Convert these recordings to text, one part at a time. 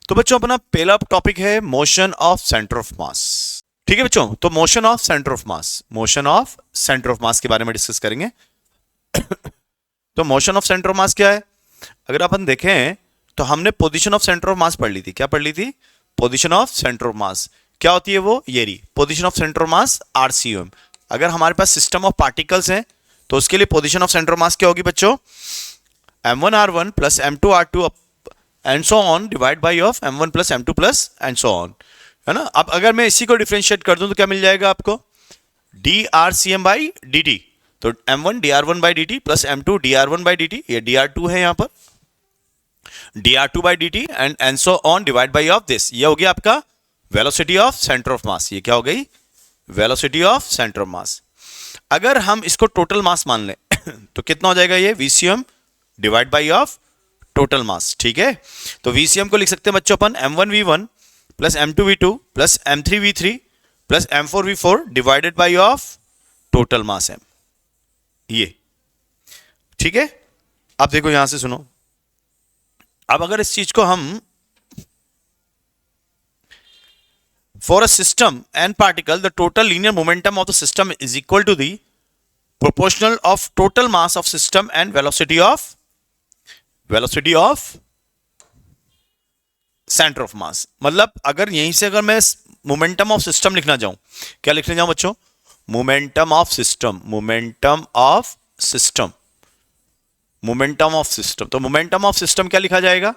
तो बच्चों अपना पहला टॉपिक है motion of centre of mass. ठीक है बच्चों, तो motion of centre of mass, motion of centre of मास के बारे में डिस्कस करेंगे। तो motion of centre of mass क्या है? अगर अपन देखें तो हमने पोजीशन ऑफ सेंटर ऑफ मास पढ़ ली थी। क्या पढ़ ली थी? Position of centre of mass. क्या होती है वो? ये रही position of centre of mass, RCM. अगर हमारे पास सिस्टम ऑफ पार्टिकल्स हैं तो उसके लिए position of centre of mass क्या होगी बच्चों? m1r1 plus m2r2 and so on divide by of m1 plus m2 plus and so on, है ना। अब अगर मैं इसी को डिफरेंशिएट कर दूं तो क्या मिल जाएगा आपको? drcm by dt। तो m1 dr1 by dt plus m2 dr1 by dt, ये dr2 है यहां पर, dr2 by dt and so on divide by of this. ये हो गया आपका वेलोसिटी ऑफ सेंटर ऑफ मास। ये क्या हो गई? वेलोसिटी ऑफ सेंटर ऑफ मास। अगर हम इसको टोटल मास मान लें तो कितना हो जाएगा? ये vcm divide by of total मास। ठीक है, तो vcm को लिख सकते हैं बच्चों अपन m1v1 plus m2v2 plus m3v3 plus m4v4 divided by of total mass m। ये ठीक है। अब देखो यहां से सुनो, अब अगर इस चीज को हम for a system and particle the total linear momentum of the system is equal to the proportional of total mass of system and velocity of centre of mass. मतलब अगर यहीं से अगर मैं मोमेंटम ऑफ सिस्टम लिखना चाहूं, क्या लिखने जाऊं बच्चों? Momentum of system, momentum of system, momentum of system. तो मोमेंटम ऑफ सिस्टम क्या लिखा जाएगा?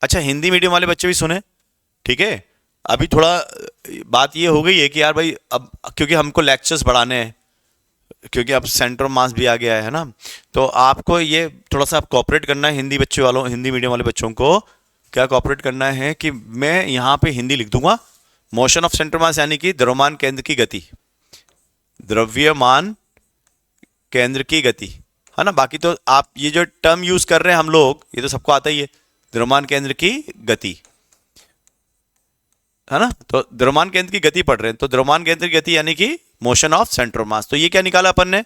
अच्छा, हिंदी मीडियम वाले बच्चे भी सुने, ठीक है। अभी थोड़ा बात ये हो गई है कि यार भाई अब क्योंकि हमको लेक्चर्स बढ़ाने हैं, क्योंकि अब सेंटर ऑफ मास भी आ गया है ना, तो आपको ये थोड़ा सा कोऑपरेट करना है हिंदी बच्चे वालों, हिंदी मीडियम वाले बच्चों को क्या कोऑपरेट करना है कि मैं यहाँ पे हिंदी लिख दूंगा मोशन ऑफ सेंटर मास, यानी कि द्रव्यमान केंद्र की गति, द्रव्यमान केंद्र की गति, है ना। बाकी तो आप ये जो टर्म यूज कर रहे हैं हम लोग, ये तो सबको आता ही है, द्रव्यमान केंद्र की गति, है ना। तो द्रव्यमान केंद्र की गति पढ़ रहे हैं, तो द्रव्यमान केंद्र की गति यानी कि motion of centre of mass. तो ये क्या निकाला अपन ने?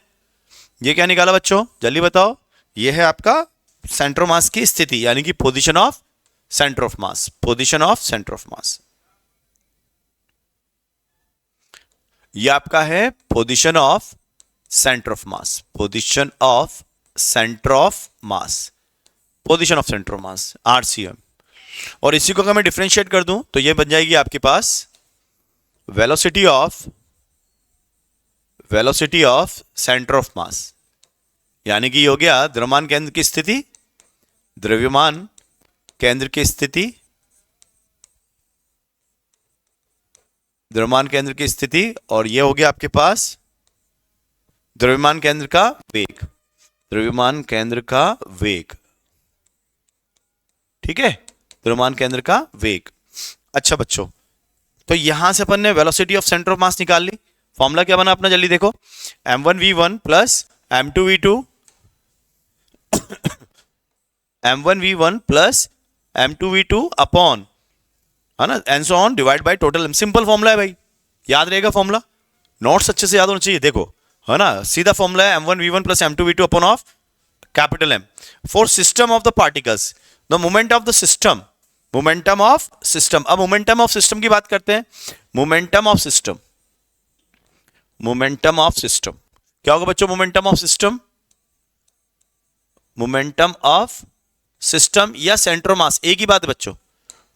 ये क्या निकाला बच्चों? जल्दी बताओ। ये है आपका सेंटर ऑफ मास की स्थिति, यानी कि position of centre of mass, position of centre of मास। ये आपका है position of centre of mass, position of centre of mass, position of centre of mass, RCM. और इसी को अगर मैं डिफरेंशिएट कर दूं तो ये बन जाएगी आपके पास velocity of centre of mass, यानी कि ये हो गया द्रव्यमान केंद्र की स्थिति, द्रव्यमान केंद्र की स्थिति, द्रव्यमान केंद्र की स्थिति, और ये हो गया आपके पास द्रव्यमान केंद्र का वेग, द्रव्यमान केंद्र का वेग। ठीक है, द्रव्यमान केंद्र का वेग। अच्छा बच्चों, तो यहां से अपन ने velocity of centre of mass निकाल ली। फॉर्मूला क्या बना अपना? जल्दी देखो, m1v1 plus m2v2 m1v1 plus m2v2 upon, है ना, and so on divide by total. Simple formula है भाई, याद रहेगा फॉर्मूला, नोट्स अच्छे से याद होना चाहिए। देखो, है ना, सीधा फॉर्मूला है m1v1 plus m2v2 upon of capital M for system of the particles the moment of the system, momentum of system. अब मोमेंटम ऑफ सिस्टम की बात करते हैं। Momentum of system, momentum of system क्या होगा बच्चों? Momentum of system, momentum of system या centre of मास, एक ही बात है बच्चों।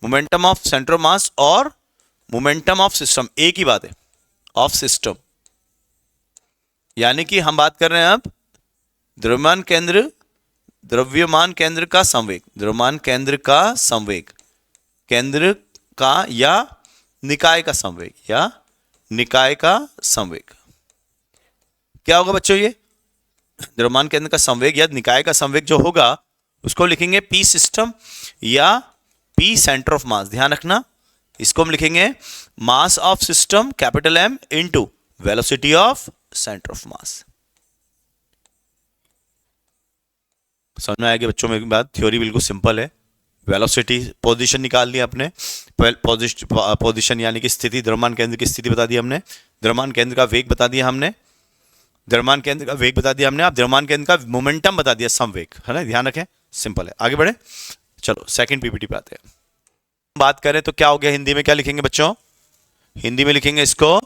मोमेंटम ऑफ सेंटर ऑफ मास और मोमेंटम ऑफ सिस्टम एक ही बात है, ऑफ सिस्टम। यानी कि हम बात कर रहे हैं अब द्रव्यमान केंद्र का संवेग, द्रव्यमान केंद्र का संवेग, केंद्र का या निकाय का संवेग, या निकाय का संवेग। क्या होगा बच्चों? ये द्रव्यमान केंद्र का संवेग या निकाय का संवेग जो होगा उसको लिखेंगे पी सिस्टम या पी सेंटर ऑफ मास। ध्यान रखना, इसको हम लिखेंगे मास of system capital M into velocity of centre of मास। समझ में आएगी बच्चों मेरी बात? थ्योरी बिल्कुल सिंपल है। वेलोसिटी पोजीशन निकाल ली आपने, पोजीशन यानी कि स्थिति, द्रव्यमान केंद्र की स्थिति बता दी हमने, द्रव्यमान केंद्र का वेग बता दिया हमने, द्रव्यमान केंद्र का वेग बता दिया हमने, अब द्रव्यमान केंद्र का मोमेंटम बता दिया, संवेग, है ना। ध्यान रखें, सिंपल है। आगे बढ़े, चलो सेकंड पीपीटी पे आते हैं। बात करें तो क्या हो गया, हिंदी में क्या लिखेंगे बच्चों? हिंदी में लिखेंगे इसको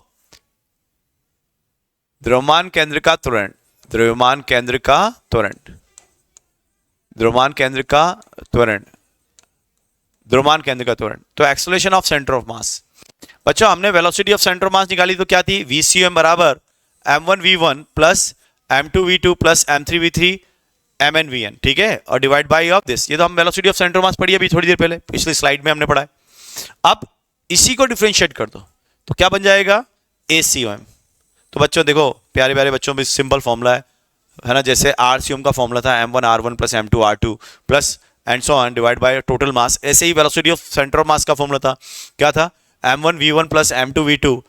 द्रव्यमान केंद्र का त्वरण, द्रव्यमान केंद्र का त्वरण, द्रव्यमान केंद्र का त्वरण, द्रव्यमान केंद्र का त्वरण। तो एक्सेलरेशन ऑफ सेंटर ऑफ मास। बच्चों हमने वेलोसिटी ऑफ सेंटर ऑफ मास निकाली तो क्या थी? VCM बराबर m1v1 plus m2v2 plus m3v3 mn/vn, ठीक है, और डिवाइड बाई ऑफ दिस। ये तो हम वेलोसिटी ऑफ सेंटर ऑफ मास पढ़ी अभी थोड़ी देर पहले, पिछली स्लाइड में हमने पढ़ा है। अब इसी को डिफरेंशिएट कर दो तो क्या बन जाएगा? ACOM। तो बच्चों देखो, प्यारे प्यारे बच्चों में सिंपल फॉर्मूला है ना, जैसे RCOM का फॉर्मूला था m1r1 plus m2r2 plus and so on divide by total mass. ऐसे ही velocity of centre of mass का फॉर्मूला था, क्या था? m1v1 plus m2v2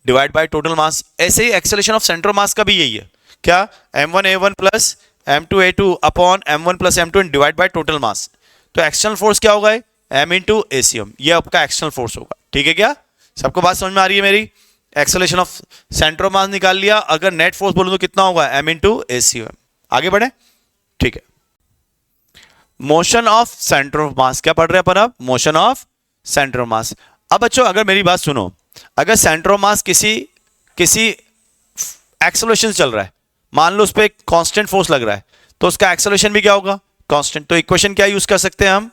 divide by total mass. ऐसे ही acceleration of centre of mass का भी यही है, क्या? m1a1 plus m2a2 upon m1 plus m2 divide by total mass. तो एक्सटर्नल फोर्स क्या होगा? m इंटू ACM, ये आपका एक्सटर्नल फोर्स होगा, ठीक है क्या? सबको बात समझ में आ रही है मेरी? Acceleration of centre of mass निकाल लिया, अगर नेट फोर्स बोलूं तो कितना होगा? m into ACM। आगे बढ़े, ठीक है। Motion of centre of mass क्या पढ़ रहे हैं अपन अब? मोशन ऑफ सेंटर ऑफ मास। अब बच्चों अगर मेरी बात सुनो, अगर सेंटर ऑफ मास किसी एक्सेलरेशन चल रहा है, मान लो उस पर एक कांस्टेंट फोर्स लग रहा है, तो उसका एक्सेलरेशन भी क्या होगा? कांस्टेंट। तो इक्वेशन क्या यूज कर सकते हैं हम?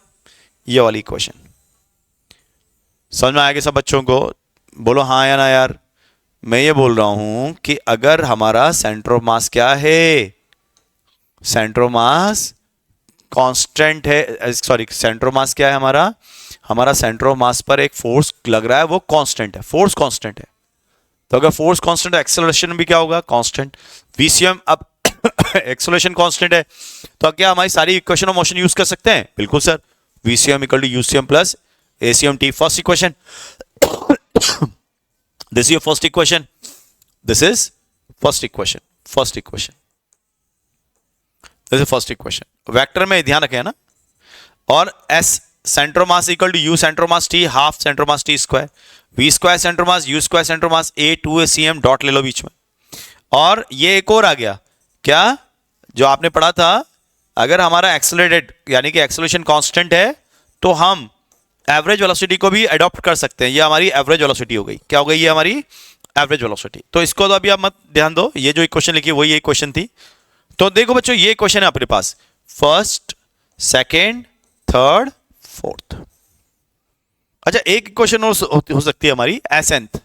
ये वाली इक्वेशन। समझ में आएगा सब बच्चों को? बोलो हाँ या ना यार। मैं ये बोल रहा हूं कि अगर हमारा सेंटर ऑफ मास क्या है? सेंटर ऑफ मास कांस्टेंट है, सॉरी सेंटर ऑफ मास क्या है हमारा? हमारा सेंटर ऑफ मास पर एक फोर्स लग रहा है, वो कांस्टेंट है, फोर्स कांस्टेंट है। तो अगर फोर्स कांस्टेंट है, एक्सेलरेशन भी क्या होगा? कांस्टेंट। VCM अब एक्सेलरेशन कांस्टेंट है, तो क्या हमारी सारी इक्वेशन ऑफ मोशन यूज कर सकते हैं? बिल्कुल sir. VCM equal to UCM plus ACMT, first equation. This is your first equation, this is first equation, first equation, this is first equation. Vector में ध्यान रखें ना। और S centre mass equal to U centre mass T half centre mass T square, V square centre mass U square centre mass A 2ACM dot ले लो बीच में। और ये एक और आ गया, क्या? जो आपने पढ़ा था, अगर हमारा एक्सेलरेटेड यानी कि एक्सेलरेशन कांस्टेंट है तो हम एवरेज वेलोसिटी को भी अडॉप्ट कर सकते हैं। ये हमारी एवरेज वेलोसिटी हो गई, क्या हो गई? ये हमारी एवरेज वेलोसिटी। तो इसको तो अभी आप मत ध्यान दो, ये जो इक्वेशन लिखी वही इक्वेशन थी। तो देखो बच्चों, ये इक्वेशन है अपने पास, फर्स्ट, सेकेंड, थर्ड, फोर्थ। अच्छा, एक इक्वेशन और हो सकती है हमारी एसेंथ।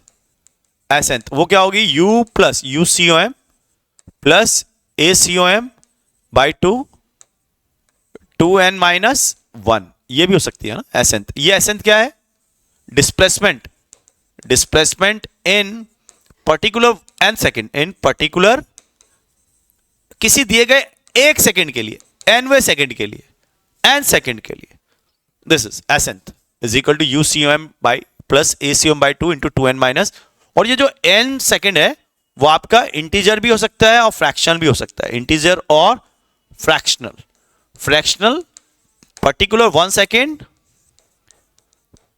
एसेंथ वो क्या होगी? U plus UCOM plus ACOM by 2n minus 1, ये भी हो सकती है ना एसेंथ। ये एसेंथ क्या है? Displacement, displacement in particular n second, in particular किसी दिए गए एक सेकेंड के लिए, nवे सेकेंड के लिए, n सेकेंड के लिए। This is S nth is equal to UCOM by plus ACOM by 2 into 2n minus. और ये जो n सेकेंड है वो आपका इंटीजर भी हो सकता है और फ्रैक्शनल भी हो सकता है, इंटीजर और fractional. Fractional particular 1 second,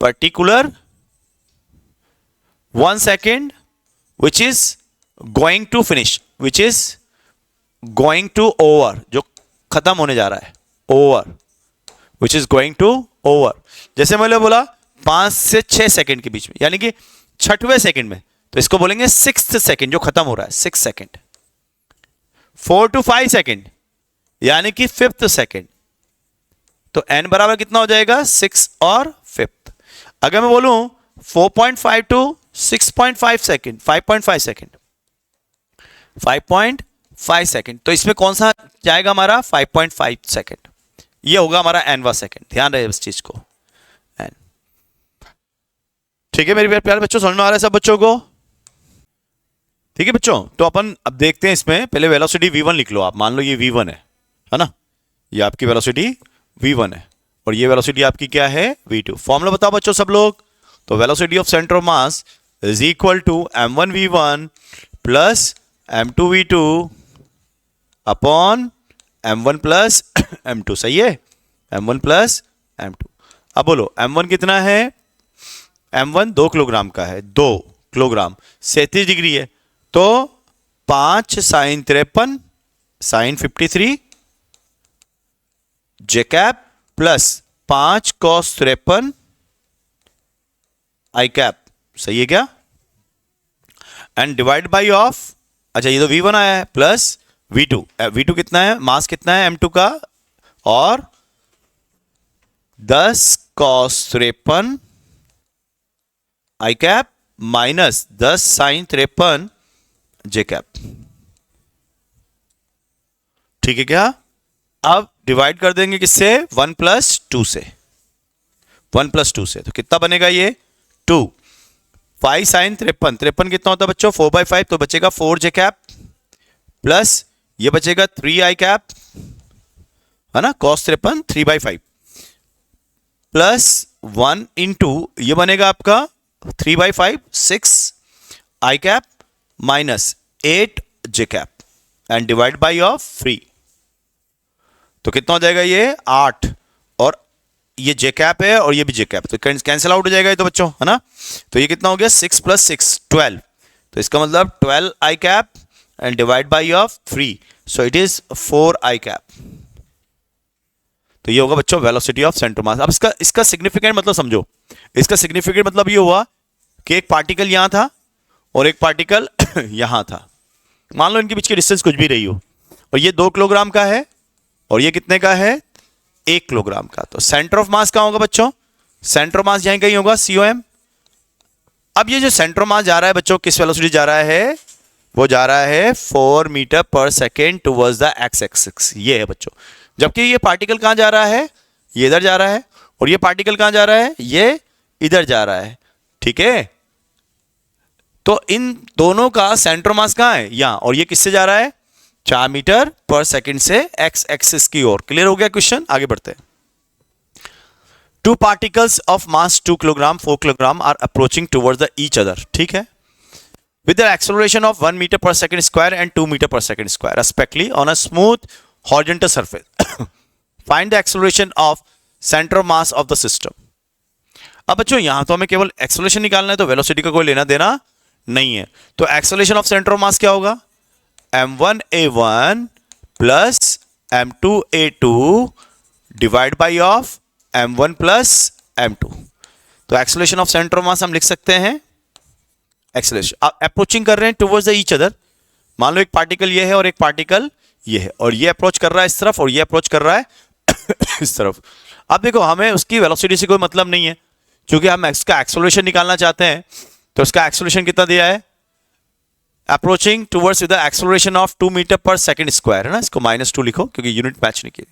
particular 1 second which is going to finish, which is going to over, जो खत्म होने जा रहा है, over, which is going to over। जैसे मैंने बोला 5 से 6 सेकेंड के बीच में, यानी कि 6वें सेकेंड में, तो इसको बोलेंगे 6th सेकेंड, जो खत्म हो रहा है 6 सेकेंड। 4 to 5 सेकेंड यानी कि 5th सेकेंड। तो n बराबर कितना हो जाएगा? 6 और 5th। अगर मैं बोलूं 4.5 टू 6.5 सेकेंड, 5.5 सेकेंड, 5.5 सेकेंड, तो इसमें कौन सा जाएगा हमारा? 5.5 सेकेंड। ये होगा हमारा nवा सेकेंड। ध्यान रहे इस चीज को, n। ठीक है मेरे प्यारे बच्चों, समझ में आ रहा है सब बच्चों को? ठीक है बच्चों, तो अपन अब देखते हैं इसमें। पहले वेलोसिटी V1 लिख लो आप, मान लो ये V1 है ना, ये आपकी वेलोसिटी V1 है और ये वेलोसिटी आपकी क्या है? V2। फॉर्मूला बताओ बच्चों सब लोग। तो velocity of centre of mass is equal to m1v1 plus m2v2 upon m1 plus m2। सही है? m1 plus m2। अब बोलो m1 कितना है? m1 2 किलोग्राम का है, 2 किलोग्राम, 37 डिग्री है, तो 5 sin 53 साइन 53 जे कैप प्लस 5 cos 53 आई कैप, सही है क्या? एंड डिवाइड बाई ऑफ, अच्छा ये तो V1 आया है, प्लस V2, V2 कितना है, मास कितना है M2 का, और 10 cos 53 आई कैप माइनस 10 sin 53 जे कैप। ठीक है क्या? अब डिवाइड कर देंगे किससे, 1 + 2 से, 1 + 2 से, तो कितना बनेगा ये 2, 5 sin 53, 53 कितना होता है बच्चों, 4/5, तो बचेगा 4 जे कैप, प्लस ये बचेगा 3 आई कैप, है ना, cos 53 3/5, प्लस 1 इंटू ये बनेगा आपका 3/5 6 i cap minus 8 j cap and divide by of 3, तो कितना हो जाएगा ये 8, और ये जे कैप है और ये भी जे कैप, तो कैंसिल आउट हो जाएगा ये तो बच्चों, है ना। तो ये कितना हो गया 6 + 6 12, तो इसका मतलब 12 i cap and divide by of 3, so it is 4 i cap. तो ये होगा बच्चों वेलोसिटी ऑफ सेंटर मास। अब इसका सिग्निफिकेंट मतलब समझो, इसका सिग्निफिकेंट मतलब ये हुआ कि एक पार्टिकल यहां था और एक पार्टिकल यहां था, मान लो इनके बीच की डिस्टेंस कुछ भी रही हो, और ये 2 किलोग्राम का है और ये कितने का है 1 किलोग्राम का, तो सेंटर ऑफ मास कहां होगा बच्चों, सेंटर ऑफ मास यहीं कहीं होगा COM। अब ये जो सेंटर ऑफ मास जा रहा है बच्चों, किस वेलोसिटी जा रहा है, वो जा रहा है 4 मीटर पर second towards the x axis, ये है बच्चों। जबकि ये पार्टिकल कहां जा रहा है, ये इधर जा रहा है, और ये पार्टिकल कहां जा रहा है, ये इधर जा रहा है, ठीक है। तो इन दोनों का सेंटर मास कहां है, यहां, और ये किससे जा रहा है 4 मीटर पर सेकेंड से एक्स एक्सिस की ओर। क्लियर हो गया क्वेश्चन, आगे बढ़ते हैं। Two particles of mass 2 kilogram 4 kilogram are approaching towards the each other, ठीक है, with the acceleration of 1 meter per second square and 2 meter per second square respectively on a smooth horizontal surface. Find the acceleration of center of mass of the system. अब बच्चों यहां तो हमें केवल acceleration निकालना है, तो वेलोसिटी का कोई लेना देना नहीं है। तो acceleration of centre of mass क्या होगा, m1a1 plus m2a2 divide by of m1 plus m2। तो एक्सेलरेशन ऑफ सेंटर ऑफ मास हम लिख सकते हैं, एक्सेलरेशन आप अप्रोचिंग कर रहे हैं टुवर्ड्स द ईच अदर, मान लो एक पार्टिकल ये है और एक पार्टिकल ये है, और ये अप्रोच कर रहा है इस तरफ और ये अप्रोच कर रहा है इस तरफ। अब देखो हमें उसकी वेलोसिटी से कोई मतलब नहीं है, क्योंकि हम इसका एक्सेलरेशन निकालना चाहते हैं। तो उसका एक्सेलरेशन कितना दिया है, approaching towards with the acceleration of 2 metre पर सेकंड स्क्वायर, है ना, इसको -2 लिखो क्योंकि यूनिट मैच नहीं की।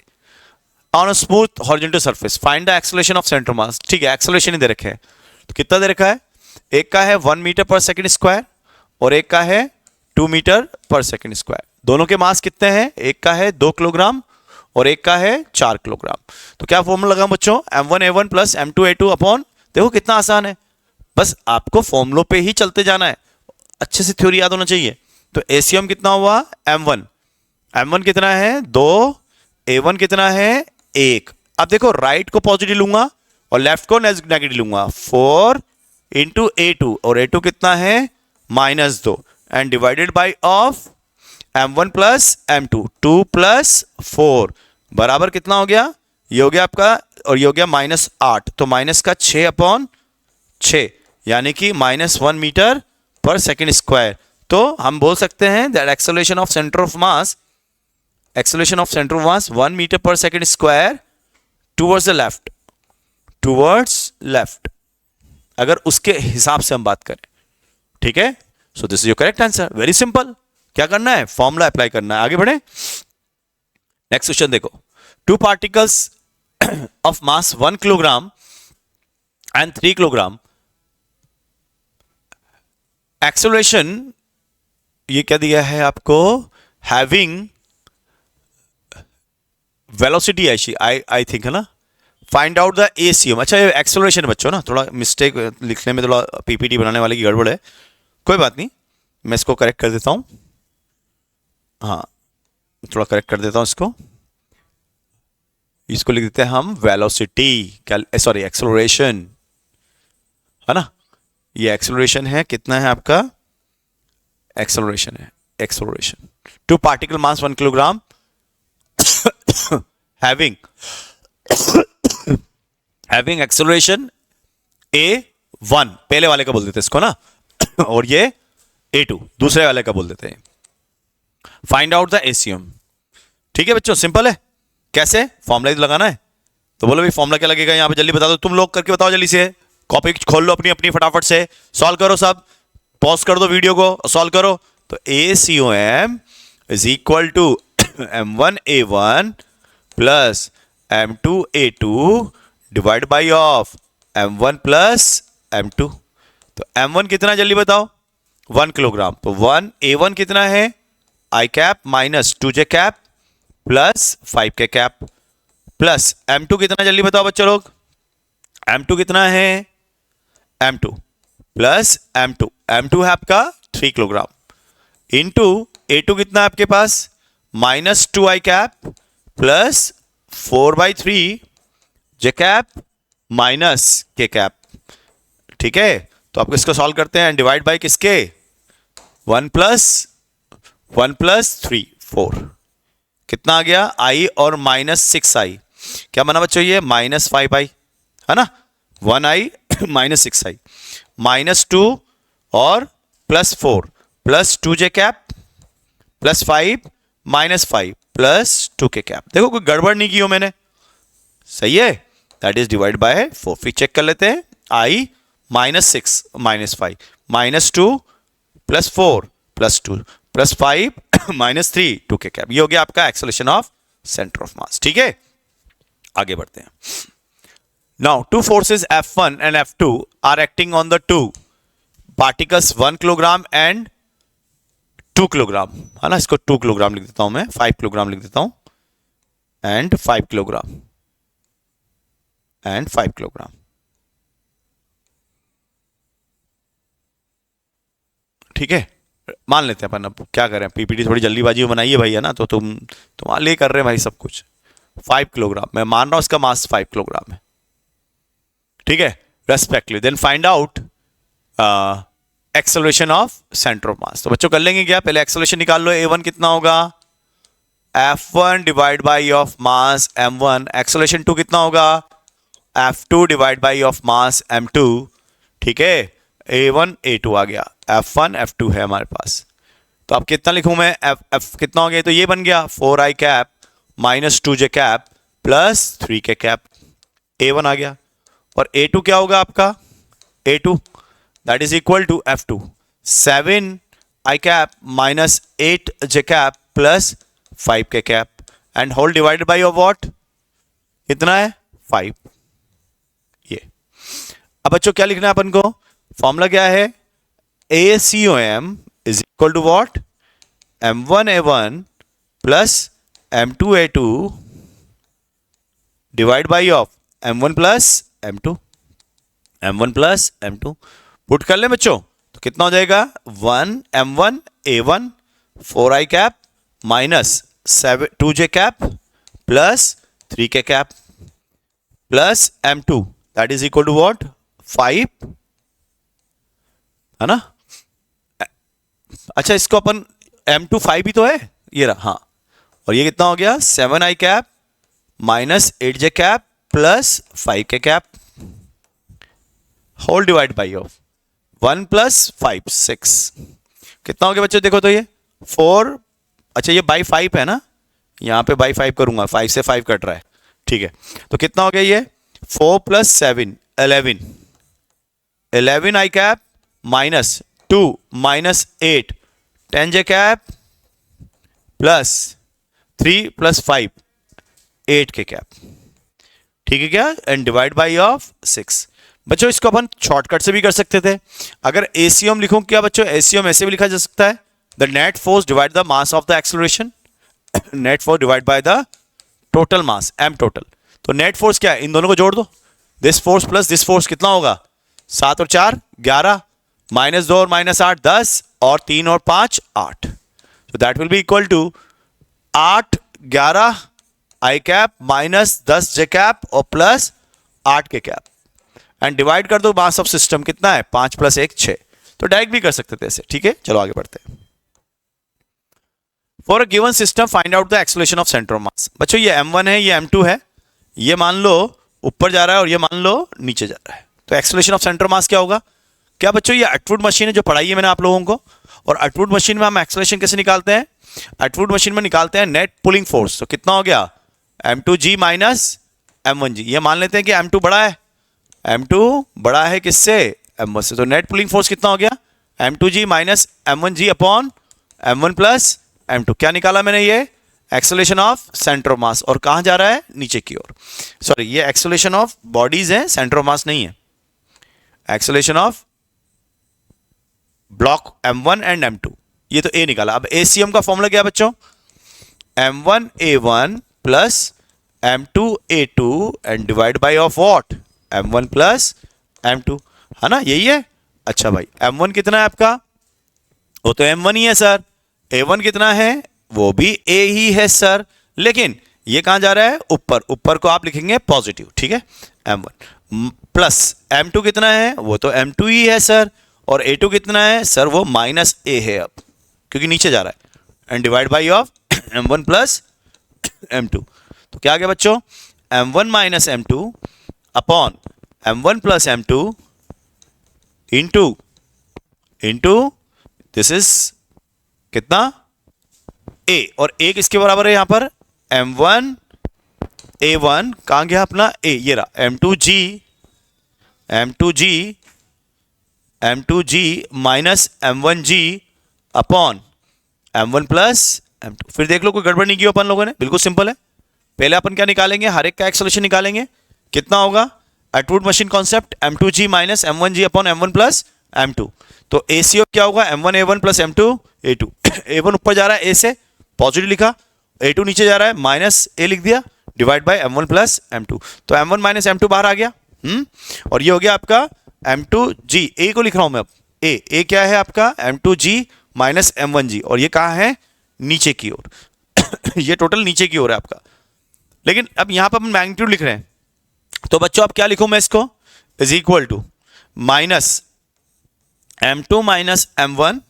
On a smooth horizontal surface find the acceleration of centre मास, ठीक है, एक्सेलरेशन ही दे रखे हैं, तो कितना दे रखा है, एक का है 1 मीटर पर सेकंड स्क्वायर और एक का है 2 मीटर पर सेकंड स्क्वायर। दोनों के मास कितने हैं, एक का है 2 किलोग्राम और एक का है 4 किलोग्राम। तो क्या फॉर्मूला लगा बच्चों, m1a1 प्लस m2a2 अपॉन, देखो कितना आसान है, बस आपको फॉर्मूलों पे ही चलते जाना है, अच्छे से थ्योरी याद होना चाहिए। तो एसीएम कितना हुआ m1, m1 कितना है 2, a1 कितना है 1। अब देखो राइट को पॉजिटिव लूंगा और लेफ्ट को नेगेटिव लूंगा, 4 इंटू a2, और a2 कितना है -2 and divided by of m1 plus m2, 2 + 4 बराबर कितना हो गया, ये हो गया आपका, और ये हो गया -8, तो माइनस का 6/6 यानी कि -1 मीटर पर सेकेंड स्क्वायर। तो हम बोल सकते हैं that acceleration of centre of mass, acceleration of centre of mass 1 metre पर second square towards the left, towards left, अगर उसके हिसाब से हम बात करें, ठीक है। So this is your correct answer, very simple. क्या करना है, फॉर्मूला अप्लाई करना है। आगे बढ़े, नेक्स्ट क्वेश्चन देखो, two particles of mass 1 kilogram and 3 kilogram, acceleration ये क्या दिया है आपको, हैविंग वेलोसिटी ऐसी आई थिंक, है ना, फाइंड आउट द एसीएम। अच्छा ये एक्सेलरेशन बच्चों ना, थोड़ा मिस्टेक लिखने में, थोड़ा पीपीटी बनाने वाले की गड़बड़ है, कोई बात नहीं, मैं इसको करेक्ट कर देता हूं, हाँ थोड़ा करेक्ट कर देता हूं इसको लिख देते हैं हम वेलोसिटी, सॉरी एक्सेलरेशन, है ना, ये एक्सेलरेशन है, कितना है आपका, एक्सेलरेशन है, acceleration two particle mass 1 kilogram having having acceleration a1, पहले वाले का बोल देते हैं इसको ना, और ये a2 दूसरे वाले का बोल देते हैं। Find out the ACM. ठीक है बच्चों, सिंपल है। कैसे? फॉर्मूला लगाना है। तो बोलो भाई फॉर्मूला क्या लगेगा यहाँ पे, जल्दी बता दो, तुम लोग करके बताओ जल्दी से। कॉपी खोल लो अपनी अपनी फटाफट से, सॉल्व करो सब, पॉज कर दो वीडियो को, सॉल्व करो। तो ACOM is equal to M1A1 plus M2A2 divide by of M1 plus M2। तो M1 कितना जल्दी बताओ, 1 किलोग्राम। तो 1 A1 कितना है, i cap minus 2J cap plus 5K cap, plus M2 कितना जल्दी बताओ बच्चों लोग, M2 कितना है, M2 प्लस M2 है आपका 3 किलोग्राम इंटू A2 कितना है आपके पास, minus 2 i cap plus 4/3 J cap minus K cap. ठीक है, तो आपको इसको सॉल्व करते हैं, डिवाइड बाई किसके, 1 प्लस 3 4, कितना आ गया आई और माइनस 6i, क्या बना बच्चों ये माइनस 5i है ना, 1i माइनस 6i, माइनस 2 और plus 4 plus 2J cap plus 5 minus 5 plus 2K cap. देखो कोई गड़बड़ नहीं की हो मैंने, सही है, दैट इज डिवाइड बाय 4। फिर चेक कर लेते हैं, i minus 6 minus 5 minus 2 plus 4 plus 2 plus 5 minus 3 2K cap. ये हो गया आपका acceleration of centre of mass. ठीक है, आगे बढ़ते हैं। Now two forces F1 and F2 are acting on the two particles 1 kilogram and 2 kilogram, है ना, इसको 2 किलोग्राम लिख देता हूं मैं, 5 किलोग्राम लिख देता हूं, एंड 5 किलोग्राम एंड 5 किलोग्राम। ठीक है, मान लेते हैं अपन, अब क्या करें, पीपीटी थोड़ी जल्दीबाजी में बनाइए भाई, है ना, तो तुम ले कर रहे हैं भाई सब कुछ। 5 किलोग्राम मैं मान रहा हूं इसका मास 5 किलोग्राम है। ठीक है, respectively then find out acceleration of centre of mass. तो बच्चों कर लेंगे क्या, पहले एक्सेलरेशन निकाल लो, A1 कितना होगा, F1 divide by of mass M1, acceleration 2 कितना होगा, F2 divide by of mass M2। ठीक है, A1 A2 आ गया, F1 F2 है हमारे पास। तो अब कितना लिखूं मैं, F कितना हो गया, तो ये बन गया 4i cap minus 2J cap plus 3K cap, A1 आ गया। और A2 क्या होगा आपका, A2 that is equal to F2 7i cap minus 8J cap plus 5K cap and whole divided by of what, कितना है 5। ये अब बच्चों क्या लिखना है अपन को, फॉर्मूला क्या है, ACOM is equal to what, M1A1 plus M2A2 divide by of M1 plus M2, M1 plus M2 पुट कर ले बच्चों, तो कितना हो जाएगा 1 M1 A1 4i cap minus 2J cap plus 3K cap plus M2 that is equal to what 5, है ना। अच्छा इसको अपन M2 5 ही तो है, ये रहा, हाँ, और ये कितना हो गया 7i cap minus 8J cap plus 5K cap whole divide by of 1 plus 5 6, कितना हो गया बच्चों, देखो तो ये 4, अच्छा ये बाई 5 है ना, यहाँ पे बाई 5 करूंगा, 5 से 5 कट रहा है। ठीक है, तो कितना हो गया ये 4 plus 7 11 i cap minus 2 minus 8 10J cap plus 3 plus 5 8K cap. ठीक है क्या, एंड डिवाइड बाई ऑफ 6। बच्चों इसको अपन शॉर्टकट से भी कर सकते थे, अगर ACOM लिखूं क्या बच्चों, ACOM ऐसे भी लिखा जा सकता है, the net force divide the mass of the acceleration, net force divide by the total mass M total. तो नेट फोर्स क्या है, इन दोनों को जोड़ दो, this force plus this force कितना होगा 7 और 4 11 माइनस 2 और माइनस 8 10 और 3 और 5 8, तो that will be equal to 8 11 i cap minus 10J cap और plus 8K cap and divide कर दो मास ऑफ सिस्टम कितना है 5 प्लस 1 6, तो डायरेक्ट भी कर सकते थे ऐसे। ठीक है, चलो आगे बढ़ते हैं। For a given system find out the acceleration of centre of मास। बच्चों ये M1 है, ये M2 है, ये मान लो ऊपर जा रहा है और ये मान लो नीचे जा रहा है। तो एक्सेलरेशन ऑफ सेंटर मास क्या होगा? क्या बच्चों, ये अटवुड मशीन है जो पढ़ाई है मैंने आप लोगों को, और अटवुड मशीन में हम एक्सेलरेशन कैसे निकालते हैं? अटवुड मशीन में निकालते हैं नेट पुलिंग फोर्स। तो कितना हो गया? m2g minus m1g। ये मान लेते हैं कि m2 बड़ा है, m2 बड़ा है किससे? m1 से। तो नेट पुलिंग फोर्स कितना हो गया? m2g minus m1g upon m1 plus m2। क्या निकाला मैंने? ये एक्सेलरेशन ऑफ सेंटर ऑफ मास। और कहां जा रहा है? नीचे की ओर। सॉरी, ये एक्सेलरेशन ऑफ बॉडीज है, सेंटर ऑफ मास नहीं है। Acceleration of block m1 and m2, ये तो a निकाला। अब ACM का फॉर्मूला क्या बच्चों? m1a1 plus m2a2 and divide by of what? m1 plus m2, है ना, यही है। अच्छा भाई, m1 कितना है आपका? वो तो m1 ही है सर। a1 कितना है? वो भी a ही है सर। लेकिन ये कहां जा रहा है? ऊपर। ऊपर को आप लिखेंगे पॉजिटिव, ठीक है, m1 प्लस m2 कितना है? वो तो m2 ही है सर। और a2 कितना है सर? वो माइनस a है अब, क्योंकि नीचे जा रहा है, and divide by of m1 plus m2। तो क्या आ गया बच्चों? m1 minus m2 upon m1 plus m2 into this is कितना? a। और a किसके बराबर है यहां पर? m1 a1 कहां गया अपना? a, ये रहा m2g minus m1g upon m1 plus m2। फिर देख लो कोई गड़बड़ नहीं की अपन लोगों ने, बिल्कुल सिंपल है। पहले अपन क्या निकालेंगे? हर एक का एक्सेलरेशन निकालेंगे। कितना होगा? Atwood machine concept, m2g minus m1g upon m1 plus m2। तो ACO क्या होगा? m1a1 plus m2a2। a1 ऊपर जा रहा है a से, पॉजिटिव लिखा, a2 नीचे जा रहा है, माइनस a लिख दिया, divide by m1 plus m2। तो m1 माइनस m2 बाहर आ गया। और ये हो गया आपका m2g। a को लिख रहा हूं मैं अब, a क्या है आपका? m2g माइनस m1g, और ये कहां है? नीचे की ओर। ये टोटल नीचे की ओर है आपका। लेकिन अब यहां पर अपन मैग्नीट्यूड लिख रहे हैं, तो बच्चों अब क्या लिखूं मैं इसको? Is equal to minus m2 minus m1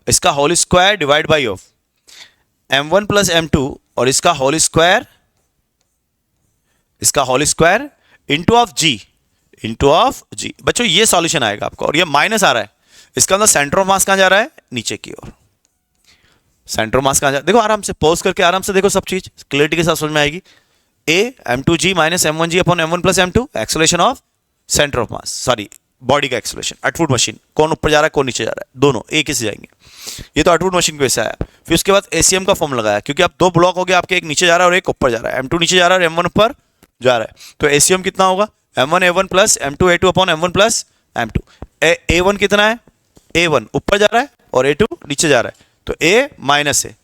इसका whole square divide by of m1 plus m2 और इसका whole square into of g। बच्चों ये सॉल्यूशन आएगा आपका, और ये माइनस आ रहा है, इसका मतलब सेंटर ऑफ मास कहां जा रहा है? नीचे की ओर। सेंटर ऑफ मास कहां जा रहा है? देखो आराम से पॉज करके आराम से देखो, सब चीज क्लियरिटी के साथ समझ में आएगी। a m2g minus m1g upon m1 plus m2, acceleration of centre of mass, sorry body का एक्सेलरेशन। अटवुड मशीन, कौन ऊपर जा रहा है कौन नीचे जा रहा है, दोनों एक ही से जाएंगे। ये तो अटवुड मशीन के वैसे आया। फिर उसके बाद ACM का फॉर्म लगाया, क्योंकि अब दो ब्लॉक हो गए आपके, एक नीचे जा रहा है और एक ऊपर जा रहा है। m2 नीचे जा रहा है और m1 ऊपर जा रहा है। तो ACM कितना होगा? m1a1 plus m2a2 upon m1 plus m2। a1 कितना है? a1 ऊपर जा रहा है और a2 नीचे जा रहा है, तो a माइनस है।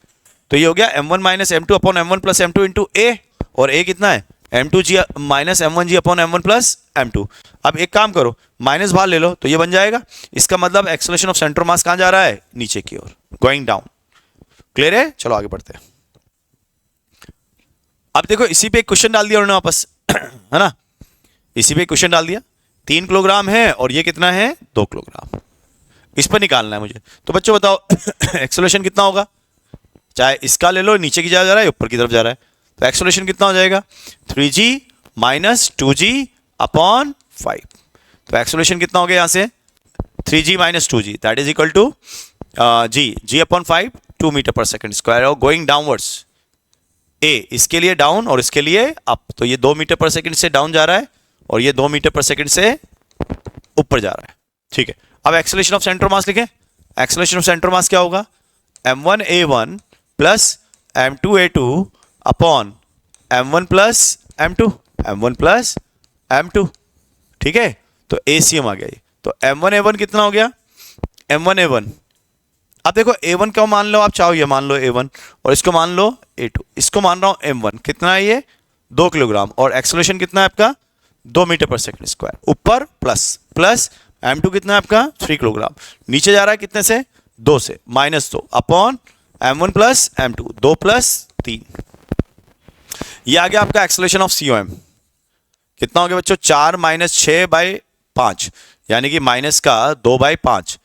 तो ये हो गया m1 minus m2 upon m1 plus m2 into a, और a कितना है? m2g minus m1g upon m1 plus m2। अब एक काम करो, माइनस बाहर ले लो तो ये बन जाएगा। इसका मतलब एक्सेलरेशन ऑफ सेंटर मास कहां जा रहा है? नीचे की ओर, गोइंग डाउन। क्लियर है? चलो आगे बढ़ते हैं। अब देखो इसी पे एक क्वेश्चन डाल दिया उन्होंने वापस, है ना, इसी पे क्वेश्चन डाल दिया। 3 किलोग्राम है और ये कितना है? 2 किलोग्राम। इस पर निकालना है मुझे। तो बच्चों बताओ एक्सेलरेशन कितना होगा? चाहे इसका ले लो, नीचे की जा रहा है ऊपर की तरफ जा रहा है, तो एक्सेलरेशन कितना हो जाएगा? 3g minus 2g upon 5। तो एक्सेलरेशन कितना हो गया यहां से? 3g minus 2g that is equal to g upon 5, 2 metre पर सेकेंड स्क्वायर, और गोइंग डाउनवर्ड्स। a इसके लिए डाउन और इसके लिए अप, तो ये 2 मीटर पर सेकेंड से डाउन जा रहा है और ये 2 मीटर पर सेकेंड से ऊपर जा रहा है। ठीक है, अब एक्सेलरेशन ऑफ सेंटर मास लिखें। एक्सेलरेशन ऑफ सेंटर मास क्या होगा? m1a1 plus m2a2 upon m1 plus m2। ठीक है, तो ACM आ गया ये। तो m1a1 कितना हो गया? m1a1, अब देखो a1 का मान लो आप चाहो, ये मान लो a1 और इसको मान लो a2, इसको मान रहा हूं m1। कितना है ये? 2 किलोग्राम। और एक्सेलरेशन कितना है आपका? 2 मीटर पर सेकेंड स्क्वायर, ऊपर प्लस m2 कितना है आपका? 3 किलोग्राम। नीचे जा रहा है कितने से? 2 से, minus 2 upon m1 plus m2, 2 plus 3। ये आ गया आपका एक्सेलरेशन ऑफ COM। कितना हो गया बच्चों? 4 माइनस 6 बाई 5, यानी कि माइनस का 2 by 5,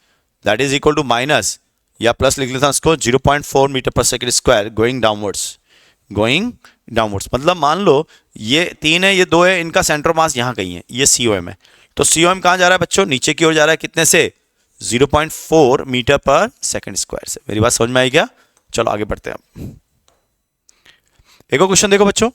that is equal to minus या प्लस लिख लेता हूं इसको 0.4 मीटर पर second square, going downwards downwards. मतलब मान लो ये 3 है, ये 2 है, इनका सेंटर ऑफ मास यहाँ कहीं है, ये COM है। तो COM कहाँ जा रहा है बच्चों? नीचे की ओर जा रहा है। कितने से? 0.4 मीटर पर सेकंड स्क्वायर से। मेरी बात समझ में आई क्या? चलो आगे बढ़ते हैं। एक और क्वेश्चन देखो बच्चों,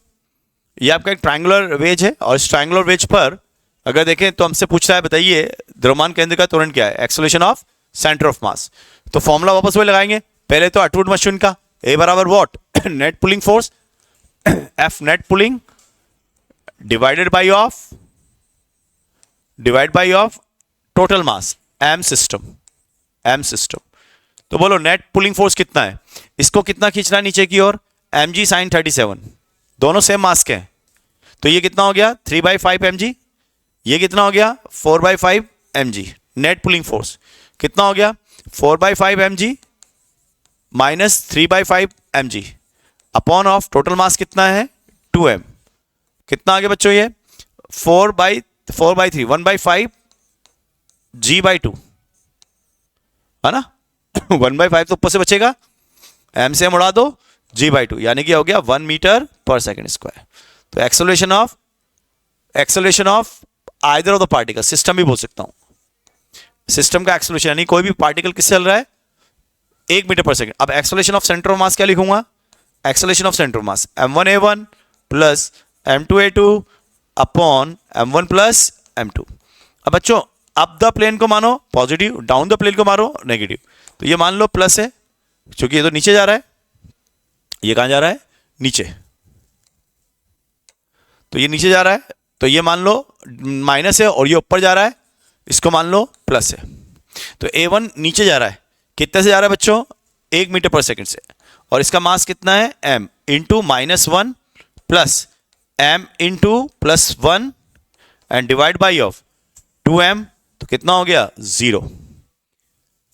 ये आपका एक ट्रायंगुलर वेज है और इस ट्रायंगुलर वेज पर अगर देखें तो हमसे पूछ रहा है, बताइए द्रव्यमान केंद्र का त्वरण क्या है? Acceleration of centre of mass. तो फॉर्मूला वापस वही लगाएंगे। पहले तो अटवुड मशीन का A बराबर what? Net pulling force, F net pulling divide by of total mass M system. तो बोलो नेट पुलिंग फोर्स कितना है? इसको कितना खींचना है नीचे की ओर? mg sin 37। दोनों सेम मास के हैं, तो ये कितना हो गया? 3/5 mg। ये कितना हो गया? 4/5 mg। नेट पुलिंग फोर्स कितना हो गया? 4/5 mg minus 3/5 mg upon of total मास कितना है? 2m। कितना आ गया बच्चों? ये 4/3 1/5 g/2 है ना। 1/5 तो ऊपर से बचेगा, m से m उड़ा दो, g/2 यानी कि हो गया 1 मीटर पर सेकेंड स्क्वायर। तो acceleration of either of the particle, system भी बोल सकता हूं, सिस्टम का एक्सेलरेशन यानी कोई भी पार्टिकल किससे चल रहा है? 1 मीटर पर सेकेंड। अब acceleration of centre of mass क्या लिखूंगा? Acceleration of centre of mass m1a1 plus m2a2 upon m1 plus m2। अब बच्चों अप द प्लेन को मानो पॉजिटिव, डाउन द प्लेन को मानो नेगेटिव। तो ये मान लो प्लस है क्योंकि ये तो नीचे जा रहा है, ये कहां जा रहा है? नीचे। तो ये नीचे जा रहा है, तो ये मान लो माइनस है और ये ऊपर जा रहा है, इसको मान लो प्लस है। तो A1 नीचे जा रहा है, कितने से जा रहा है बच्चों? 1 मीटर पर सेकंड से, और इसका मास कितना है? m into -1 plus m into +1 and divide by of 2m। तो कितना हो गया? 0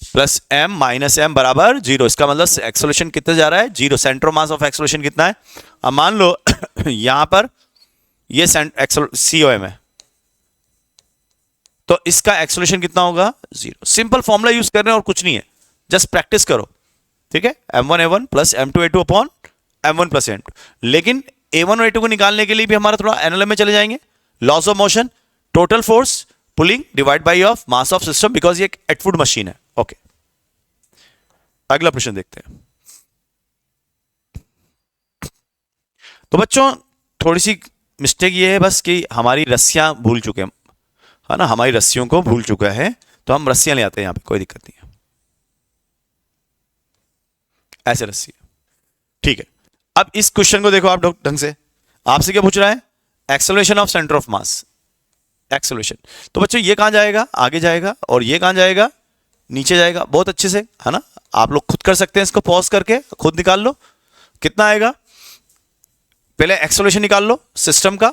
प्लस m माइनस m बराबर 0। इसका मतलब एक्सेलरेशन कितने जा रहा है? 0। सेंटर मास ऑफ एक्सेलरेशन कितना है? अब मान लो यहां पर ये COM है, तो इसका एक्सेलरेशन कितना होगा? 0। सिंपल फॉर्मूला यूज कर रहे हैं और कुछ नहीं है, जस्ट प्रैक्टिस करो, ठीक है। m1a1 plus m2a2 upon m1 plus m2। लेकिन a1 और a2 को निकालने के लिए भी हमारा थोड़ा एनालॉजी में चले जाएंगे। Loss of motion, total force pulling divide by of mass of system, because ये एक एटवुड मशीन है। ओके, अगला प्रश्न देखते हैं। तो बच्चों थोड़ी सी मिस्टेक ये है बस कि हमारी रस्सियां भूल चुके हैं, है ना, हमारी रस्सियों को भूल चुका है, तो हम रस्सियां ले आते हैं यहां पे, कोई दिक्कत नहीं है, ऐसे रस्सी, ठीक है। अब इस क्वेश्चन को देखो आप ढंग से, आपसे क्या पूछ रहा है? Acceleration of centre of mass, acceleration. तो बच्चों ये कहां जाएगा? आगे जाएगा, और ये कहां जाएगा? नीचे जाएगा। बहुत अच्छे से, है ना, आप लोग खुद कर सकते हैं, इसको पॉज करके खुद निकाल लो कितना आएगा। पहले एक्सेलरेशन निकाल लो सिस्टम का,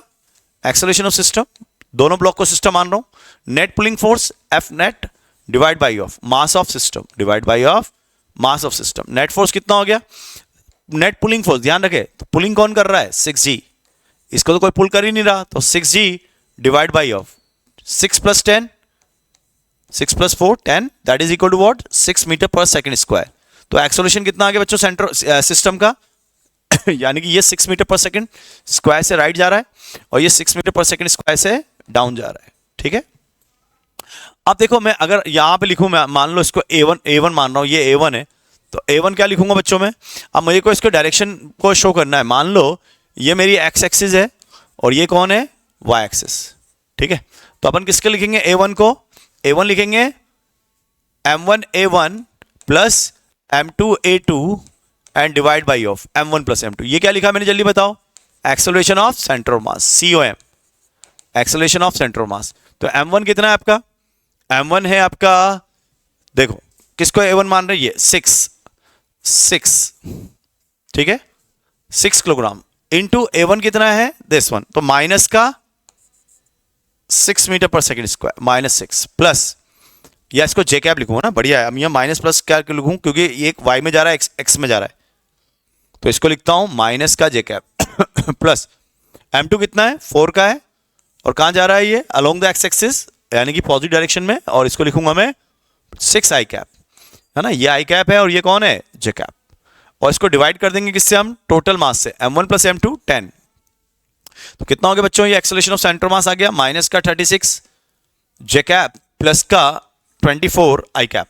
एक्सेलरेशन ऑफ सिस्टम, दोनों ब्लॉक को सिस्टम मान रहा हूं। Net pulling force F net divide by of mass of system divide by of mass of system. Net force कितना हो गया? नेट पुलिंग फोर्स, ध्यान रखे, तो पुलिंग कौन कर रहा है? 6G। इसको तो कोई पुल कर ही नहीं रहा, तो 6G divide by of 6 + 10, 6 + 4 10, that is equal to what? 6 metre पर सेकंड स्क्वायर। तो एक्सेलरेशन कितना आ गया बच्चों सेंटर सिस्टम का? यानी कि ये 6 मीटर पर सेकंड स्क्वायर से राइट जा रहा है और ये 6 मीटर पर सेकंड स्क्वायर से डाउन जा रहा है, ठीक है। अब देखो मैं अगर यहां पे लिखूं, मैं मान लो इसको A1 मान रहा हूं, ये A1 है, तो A1 क्या लिखूंगा बच्चों में? अब मुझे को इसको डायरेक्शन को शो करना है। मान लो ये मेरी x एक्सिस है और ये कौन है? y एक्सिस, ठीक है। तो अपन किसके लिखेंगे A1 को? A1 लिखेंगे m1a1 plus m2a2 and divide by of m1 plus m2। ये क्या लिखा मैंने, जल्दी बताओ? Acceleration of centre of mass, COM, acceleration of centre of mass. तो m1 कितना है आपका? m1 है आपका, देखो किसको A1 मान रहे हैं? ये 6, ठीक है, 6 किलोग्राम इंटू A1 कितना है? दिस वन, तो माइनस का 6 मीटर पर सेकेंड स्क्वायर, -6 प्लस, या इसको जे कैप लिखूंगा ना, बढ़िया है। अब यहाँ माइनस प्लस क्या लिखूं, क्योंकि ये एक y में जा रहा है, x में जा रहा है, तो इसको लिखता हूं माइनस का जे कैप प्लस m2 कितना है? 4 का है, और कहां जा रहा है ये? अलोंग द x एक्सिस, यानी कि पॉजिटिव डायरेक्शन में, और इसको लिखूंगा मैं 6 i कैप, है ना, ये i कैप है और ये कौन है? जे कैप। और इसको डिवाइड कर देंगे किससे हम, टोटल मास से, m1 प्लस m2 10। तो कितना हो गया बच्चों, ये एक्सेलरेशन ऑफ सेंटर मास आ गया, माइनस का 36 जे कैप प्लस का 24 आई कैप।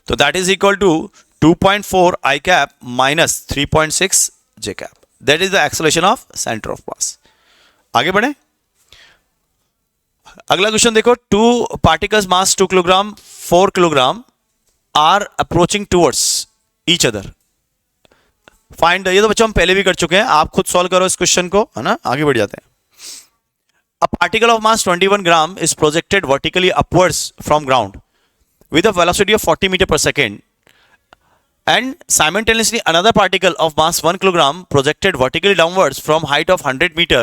तो दैट इज इक्वल टू 2.4 I cap minus 3.6 J cap. That is the acceleration of centre of mass. आगे बढ़े, अगला क्वेश्चन देखो। 2 particles mass 2 kilogram 4 kilogram are approaching towards each other, find. ये तो बच्चों हम पहले भी कर चुके हैं, आप खुद सॉल्व करो इस क्वेश्चन को, है ना। आगे बढ़ जाते हैं। A particle of mass 21 gram is projected vertically upwards from ground with a velocity of 40 meter per second, and simultaneously another particle of mass 1 kilogram projected vertically downwards from height of 100 meter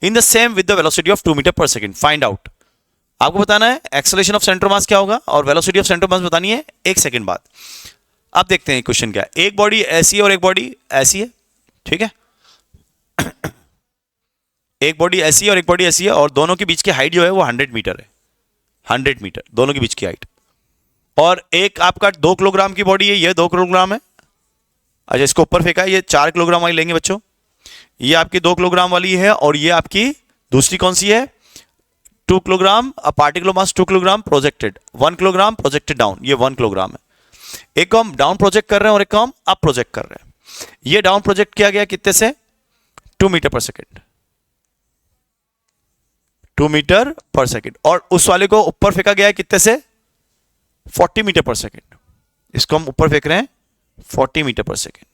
in the same with the velocity of 2 meter per second. Find out. आपको बताना है acceleration of centre मास क्या होगा और velocity of centre मास बतानी है 1 second बाद। अब देखते हैं क्वेश्चन क्या है। एक बॉडी ऐसी है और एक बॉडी ऐसी है, ठीक है। एक बॉडी ऐसी है और एक बॉडी ऐसी है, और दोनों के बीच की हाइट जो है वो 100 मीटर है। 100 मीटर दोनों के बीच की हाइट। और एक आपका 2 किलोग्राम की बॉडी है, ये 2 किलोग्राम है। अच्छा, इसको ऊपर फेंका है, ये 4 किलोग्राम वाली लेंगे बच्चों। ये आपकी 2 किलोग्राम वाली है, और ये आपकी दूसरी कौन सी है, 2 kilogram. A particle mass 2 kilogram projected 1 kilogram projected down, ये 1 किलोग्राम है। एक को हम डाउन प्रोजेक्ट कर रहे हैं और एक को हम अप प्रोजेक्ट कर रहे हैं। ये डाउन प्रोजेक्ट किया गया कितने से, 2 मीटर पर सेकेंड, 2 मीटर पर सेकेंड। और उस वाले को ऊपर फेंका गया है कितने से, 40 मीटर पर सेकेंड। इसको हम ऊपर फेंक रहे हैं 40 मीटर पर सेकेंड,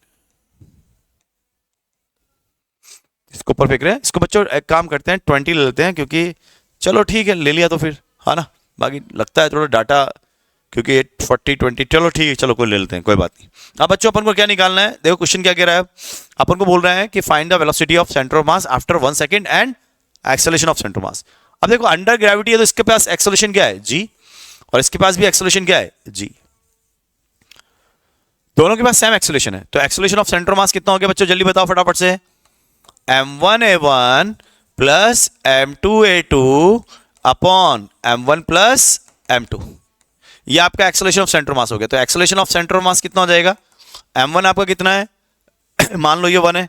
इसको ऊपर फेंक रहे हैं। इसको बच्चों एक काम करते हैं 20 ले लेते हैं, क्योंकि चलो ठीक है ले लिया तो फिर, है ना। बाकी लगता है थोड़ा डाटा, क्योंकि 40 20, चलो ठीक है, चलो कोई ले लेते हैं, कोई बात नहीं। अब बच्चों अपन को क्या निकालना है, देखो क्वेश्चन क्या कह रहा है। अपन को बोल रहा है कि find the velocity of centre of mass after 1 second and acceleration of centre मास। अब देखो अंडर ग्रेविटी है तो इसके पास एक्सेलरेशन क्या है, जी, और इसके पास भी एक्सेलरेशन क्या है, जी। दोनों के पास सेम एक्सेलरेशन है। तो एक्सेलरेशन ऑफ सेंटर मास कितना हो गया बच्चों, जल्दी बताओ फटाफट से। m1a1 plus m2a2 upon m1 plus m2, ये आपका एक्सेलरेशन ऑफ सेंटर मास हो गया। तो एक्सेलरेशन ऑफ सेंटर मास कितना हो जाएगा, m1 आपका कितना है मान लो ये 1 है,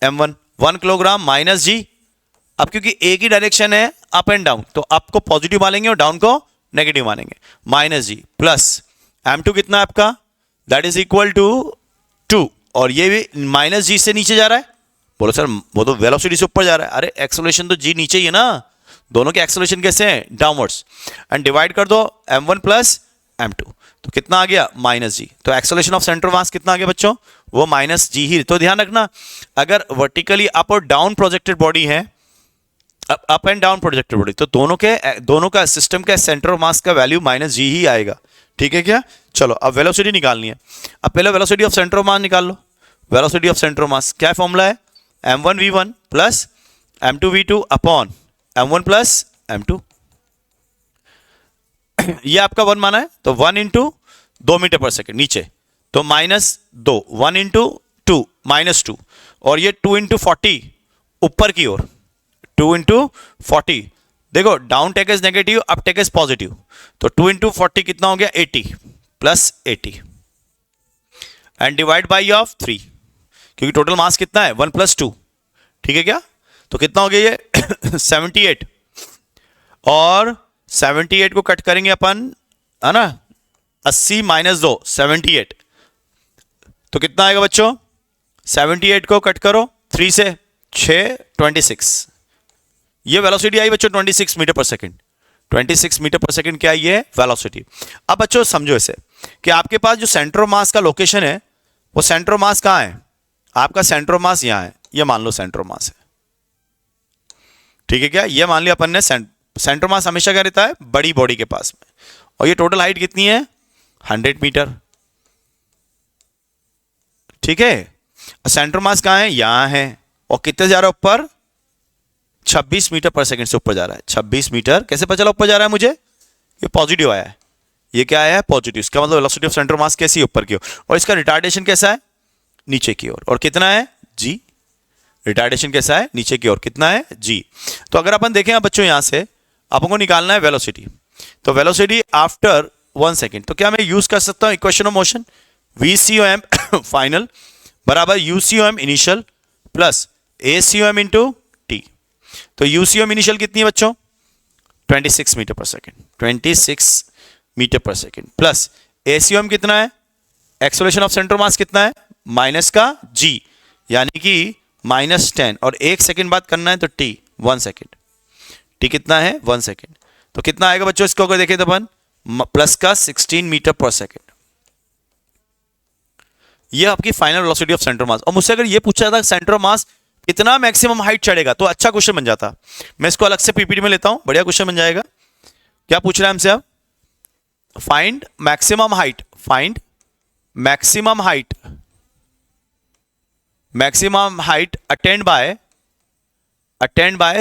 m1 1 किलोग्राम माइनस जी। अब क्योंकि एक ही डायरेक्शन है अप एंड डाउन, तो अप को पॉजिटिव मानेंगे और डाउन को नेगेटिव मानेंगे, माइनस जी प्लस m2 कितना है आपका, दैट इज इक्वल टू 2, और ये भी माइनस जी से नीचे जा रहा है। बोलो सर वो तो वेलोसिटी से ऊपर जा रहा है। अरे एक्सेलरेशन तो जी नीचे ही है ना, दोनों के एक्सेलरेशन कैसे हैं, डाउनवर्ड्स। एंड डिवाइड कर दो m1 प्लस m2, तो कितना आ गया, माइनस जी। तो एक्सेलरेशन ऑफ सेंटर मास कितना आ गया बच्चों, वो माइनस जी ही। तो ध्यान रखना, अगर वर्टिकली अप और डाउन प्रोजेक्टेड बॉडी है, up and down projected body, तो दोनों का सिस्टम का सेंटर ऑफ मास का वैल्यू माइनस जी ही आएगा, ठीक है क्या। चलो अब वेलोसिटी निकालनी है। अब पहले velocity of centre of mass निकाल लो। Velocity of centre of mass क्या फॉर्मूला है, m1v1 plus m2v2 upon m1 plus m2। ये आपका 1 माना है, तो 1 इंटू 2 मीटर पर सेकेंड नीचे, तो माइनस 2, 1 इंटू 2 माइनस 2, और ये 2 इंटू 40 ऊपर की ओर, 2 इंटू 40। देखो down take is negative, up take is positive, तो 2 इंटू 40 कितना हो गया, 80 plus 80 and divide by of 3, क्योंकि टोटल मास कितना है 1 प्लस 2, ठीक है क्या। तो कितना हो गया ये 78, और 78 को कट करेंगे अपन, है ना, 80 माइनस 2 78, तो कितना आएगा बच्चों, 78 को कट करो 3 से 6 26, ये वेलोसिटी आई बच्चों 26 मीटर पर सेकेंड। 26 मीटर पर सेकेंड क्या है, ये वेलोसिटी। अब बच्चों समझो इसे कि आपके पास जो सेंटर ऑफ मास का लोकेशन है, वो सेंटर ऑफ मास कहाँ है, आपका सेंटर ऑफ मास यहाँ है, ये मान लो सेंटर ऑफ मास है, ठीक है क्या। ये मान लिया अपन ने, सेंटर मास हमेशा क्या रहता है, बड़ी बॉडी के पास में, और ये टोटल हाइट कितनी है 100 मीटर, ठीक है। सेंटर मास कहाँ है, यहां है, और कितने जा रहा है ऊपर, 26 मीटर पर सेकंड से ऊपर जा रहा है। 26 मीटर कैसे पता चला ऊपर जा रहा है मुझे, ये पॉजिटिव आया है, ये क्या आया है, पॉजिटिव। इसका मतलब वेलोसिटी ऑफ सेंटर मास कैसी है, ऊपर की ओर, और इसका रिटार्डेशन कैसा है, नीचे की ओर, और कितना है जी, रिटार्डेशन कैसा है, नीचे की ओर, कितना है जी। तो अगर अपन देखें बच्चों यहां से अपन को निकालना है वेलोसिटी, तो वेलोसिटी आफ्टर 1 सेकेंड, तो क्या मैं यूज कर सकता हूं equation of motion, VCOM final बराबर UCOM initial plus ACOM into T. तो UCOM इनिशियल कितनी है बच्चों? 26 मीटर पर सेकेंड, 26 मीटर पर सेकेंड प्लस ACOM कितना है? एक्सेलरेशन ऑफ सेंटर मास कितना है? माइनस का G यानी कि -10 और 1 सेकेंड बाद करना है तो T 1 सेकेंड। T कितना है? 1 सेकेंड। तो कितना आएगा बच्चों इसको अगर देखें तो अपन प्लस का 16 मीटर पर सेकेंड। ये आपकी फाइनल वेलोसिटी ऑफ सेंटर मास। और मुझसे अगर ये पूछा था सेंटर मास कितना मैक्सिमम हाइट चढ़ेगा तो अच्छा क्वेश्चन बन जाता। मैं इसको अलग से पीपीटी में लेता हूं, बढ़िया क्वेश्चन बन जाएगा। क्या पूछ रहा है हमसे अब? Find maximum height, find maximum height, maximum height attend bye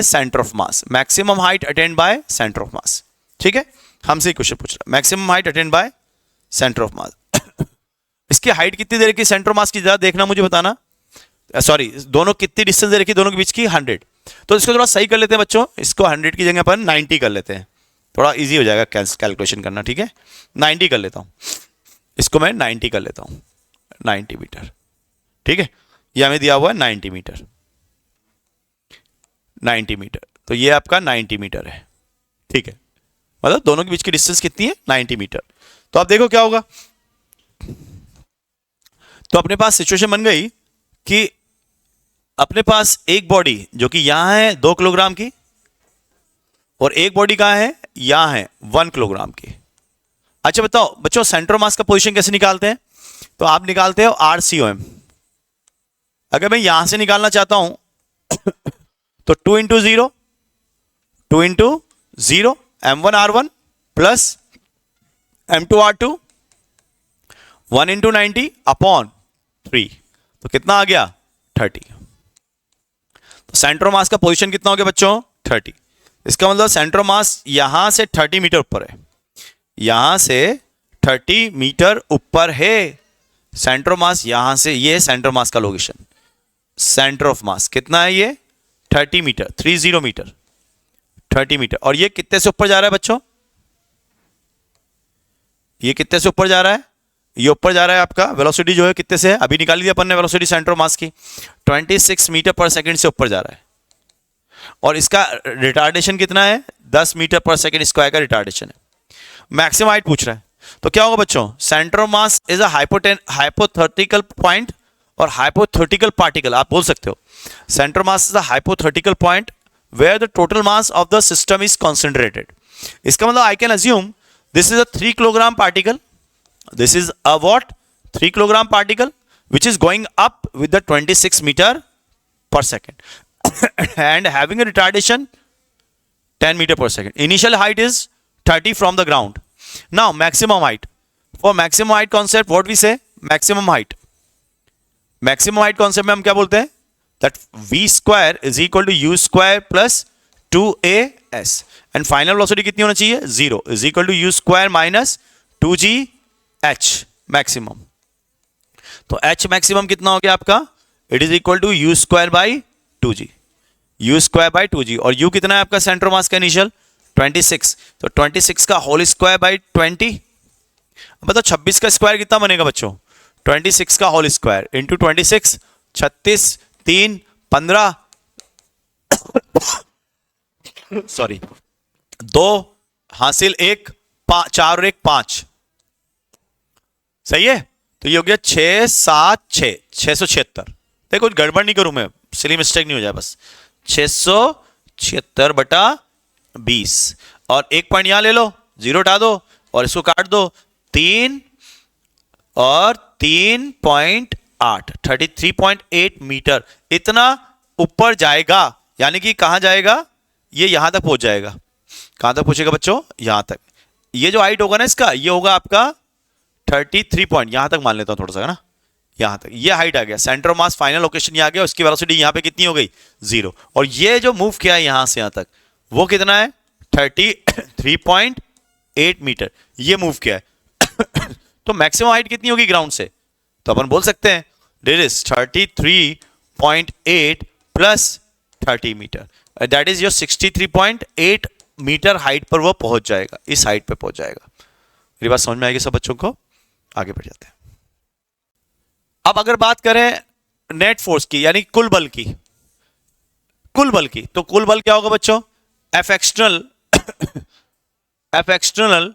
centre of mass, maximum height attend bye centre of mass. ठीक है, हमसे क्वेश्चन पूछ रहा है maximum height attend bye centre of मास। इसकी हाइट कितनी दे रखी सेंटर मास की, जरा देखना मुझे बताना। सॉरी, दोनों कितनी डिस्टेंस दे रखी दोनों के बीच की? 100। तो इसको थोड़ा सही कर लेते हैं बच्चों, इसको 100 की जगह पर 90 कर लेते हैं, थोड़ा इजी हो जाएगा कैलकुलेशन करना। ठीक है, 90 कर लेता हूं, इसको मैं 90 कर लेता हूं, 90 मीटर। ठीक है, ये हमें दिया हुआ है 90 मीटर, 90 मीटर। तो ये आपका 90 मीटर है। ठीक है, मतलब दोनों के बीच की डिस्टेंस कितनी है? 90 मीटर। तो आप देखो क्या होगा। तो अपने पास सिचुएशन बन गई कि अपने पास एक बॉडी जो कि यहां है 2 किलोग्राम की और एक बॉडी कहां है? यहां है 1 किलोग्राम की। अच्छा बताओ बच्चों, सेंटर मास का पोजीशन कैसे निकालते हैं? तो आप निकालते हो RCOM। अगर मैं यहां से निकालना चाहता हूं तो 2 into 0, 2 into 0 M1R1 plus M2R2 1 into 90 upon 3। तो कितना आ गया? 30। तो सेंटर मास का पोजीशन कितना हो गया बच्चों? 30। इसका मतलब सेंटर मास यहां से 30 मीटर ऊपर है, यहां से 30 मीटर ऊपर है सेंटर मास। यहां से ये सेंटर मास का लोकेशन, सेंटर ऑफ मास कितना है? ये 30 मीटर, 30 मीटर, 30 मीटर। और ये कितने से ऊपर जा रहा है बच्चों? ये कितने से ऊपर जा रहा है? ये ऊपर जा रहा है आपका वेलोसिटी जो है कितने से है? अभी निकाल लिया अपन ने वेलोसिटी सेंटर ऑफ मास की, 26 मीटर पर सेकंड से ऊपर जा रहा है। और इसका रिटार्डेशन कितना है? 10 मीटर पर सेकंड स्क्वायर का रिटार्डेशन है। मैक्सिमम हाइट पूछ रहा है, तो क्या होगा बच्चों? Centre of mass is a hypothetical point और हाइपोथेटिकल पार्टिकल, आप बोल सकते हो। Centre mass is a hypothetical point where the total mass of the system is concentrated. इसका मतलब I can assume this is a 3 kilogram particle, this is a what? 3 kilogram particle which is going up with the 26 meter per second and having a retardation 10 meter per second. Initial height is 30 from the ground. Now maximum height. For maximum height concept what we say? Maximum height. Maximum height concept में हम क्या बोलते हैं? That v square is equal to u square plus 2as and final velocity कितनी होना चाहिए? 0 is equal to u square minus 2g H maximum. तो H maximum कितना हो गया आपका? It is equal to U square by 2G, U square by 2G। और U कितना है आपका सेंटर मास का इनिशियल? 26। तो 26 का होल स्क्वायर बाई 20। बताओ 26 का स्क्वायर कितना बनेगा बच्चों? 26 का होल स्क्वायर इंटू 26, 36, 3, 15 सॉरी 2 हासिल 1, 4 और 1 5। सही है। तो ये हो गया 6, 7, 6, 676। देखो कुछ गड़बड़ नहीं करूं मैं, सिली मिस्टेक नहीं हो जाए बस। 676 बटा 20 और 1 पॉइंट यहां ले लो, 0 हटा दो और इसको काट दो। 3 और 3.8, 33.8 मीटर इतना ऊपर जाएगा। यानी कि कहां जाएगा? ये यहां तक पहुंच जाएगा। कहां तक पहुंचेगा बच्चों? यहां तक। ये जो हाइट होगा ना इसका, ये होगा आपका 33 पॉइंट, यहां तक मान लेता हूं थोड़ा सा, है ना, यहां तक। ये हाइट आ गया, centre of mass final location यहां आ गया, उसकी वेलोसिटी यहां पे कितनी हो गई? 0। और ये जो मूव किया है यहां से यहां तक, वो कितना है? 33.8 मीटर ये मूव किया है। तो मैक्सिमम हाइट कितनी होगी ग्राउंड से? तो अपन बोल सकते हैं this is 33.8 plus 30 metre, that is your 63.8 metre height पर वो पहुंच जाएगा, इस हाइट पे पहुंच जाएगा। मेरी बात समझ में आएगी सब बच्चों को? आगे बढ़ जाते हैं। अब अगर बात करें नेट फोर्स की, यानी कुल बल की, कुल बल की, तो कुल बल क्या होगा बच्चों? एफ एक्सटर्नल एफ एक्सटर्नल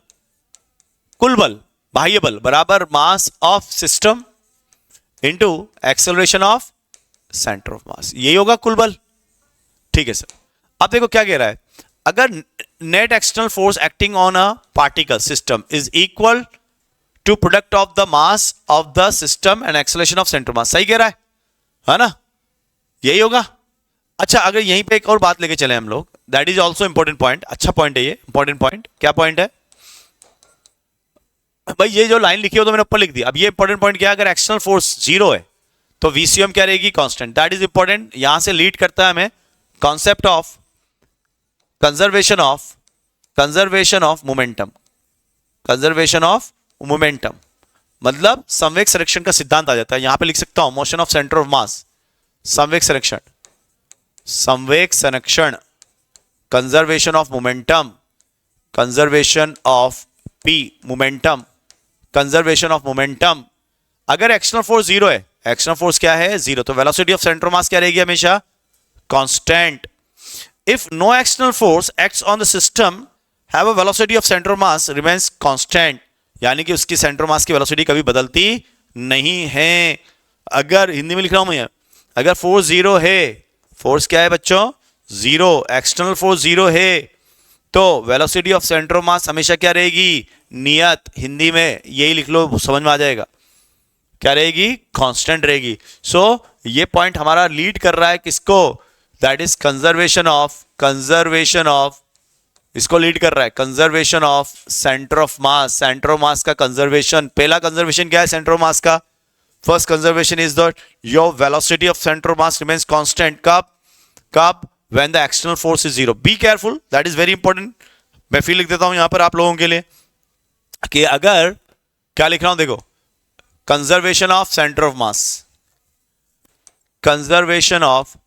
कुल बल, बाह्य बल बराबर मास of system into acceleration of centre of मास, यही होगा कुल बल। ठीक है सर। अब देखो क्या कह रहा है, अगर net external force acting on a particle system is equal to product of the mass of the system and acceleration of centre mass, सही कह रहा है ना? यही होगा। अच्छा, अगर यहीं पे एक और बात लेके चले हम लोग, that is also important point, अच्छा पॉइंट है ये, इंपॉर्टेंट पॉइंट। क्या पॉइंट है भाई? ये जो लाइन लिखी हो तो मैंने ऊपर लिख दी। अब ये इंपॉर्टेंट पॉइंट क्या है, अगर एक्सटर्नल फोर्स जीरो है तो वीसीएम क्या रहेगी? कांस्टेंट। दैट इज इंपॉर्टेंट, यहां से लीड करता है हमें concept of conservation of momentum, conservation of momentum, मतलब संवेग संरक्षण का सिद्धांत आ जाता है। यहां पे लिख सकता हूं motion of centre of mass, संवेग संरक्षण, संवेग संरक्षण, conservation of momentum, conservation of P momentum, conservation of momentum. अगर एक्सटर्नल फोर्स जीरो है, एक्सटर्नल फोर्स क्या है? जीरो, तो velocity of centre of mass क्या रहेगी? हमेशा constant. If no external force acts on the system have a velocity of centre of mass remains constant, यानी कि उसकी सेंटर ऑफ मास की वेलोसिटी कभी बदलती नहीं है। अगर हिंदी में लिख रहा हूं मैं, अगर फोर्स जीरो है, फोर्स क्या है बच्चों? जीरो, एक्सटर्नल फोर्स जीरो है, तो वेलोसिटी ऑफ सेंटर ऑफ मास हमेशा क्या रहेगी? नियत, हिंदी में यही लिख लो, समझ में आ जाएगा। क्या रहेगी? कांस्टेंट रहेगी। सो ये पॉइंट हमारा लीड कर रहा है किसको? दैट इज कंजर्वेशन ऑफ, इसको लीड कर रहा है conservation of centre of mass, centre of mass का कंजर्वेशन। पहला कंजर्वेशन क्या है सेंटर ऑफ मास का? First conservation is that your velocity of centre of mass remains constant. कब? when the external force is zero. Be careful, that is very important. मैं फिर लिख देता हूं यहां पर आप लोगों के लिए कि अगर क्या लिख रहा हूं, देखो, conservation of centre of mass, conservation of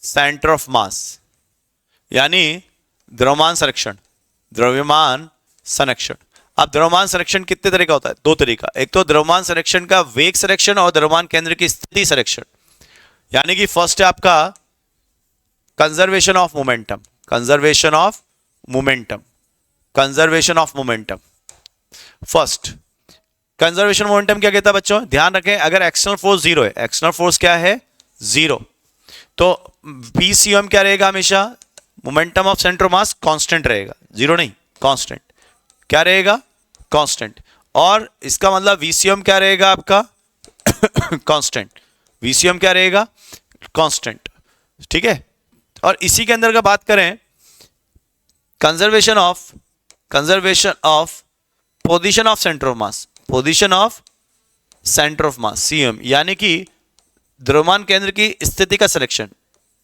centre of mass यानी द्रव्यमान संरक्षण, द्रव्यमान संरक्षण। अब द्रव्यमान संरक्षण कितने तरह का होता है? दो तरीका। एक तो द्रव्यमान संरक्षण का वेग संरक्षण और द्रव्यमान केंद्र की स्थिति संरक्षण, यानी कि फर्स्ट है आपका conservation of momentum, conservation of momentum, conservation of momentum. First conservation momentum क्या कहता है बच्चों? ध्यान रखें, अगर एक्सटर्नल फोर्स जीरो है, एक्सटर्नल फोर्स क्या है? जीरो, तो पीसीएम क्या रहेगा? हमेशा momentum of centre of mass constant रहेगा, जीरो नहीं, कांस्टेंट। क्या रहेगा? कांस्टेंट। और इसका मतलब वीसीएम क्या रहेगा आपका? कांस्टेंट। वीसीएम क्या रहेगा? कांस्टेंट। ठीक है। और इसी के अंदर का बात करें conservation of position of centre of mass, position of centre of mass CM, यानी कि द्रव्यमान केंद्र की स्थिति का सिलेक्शन,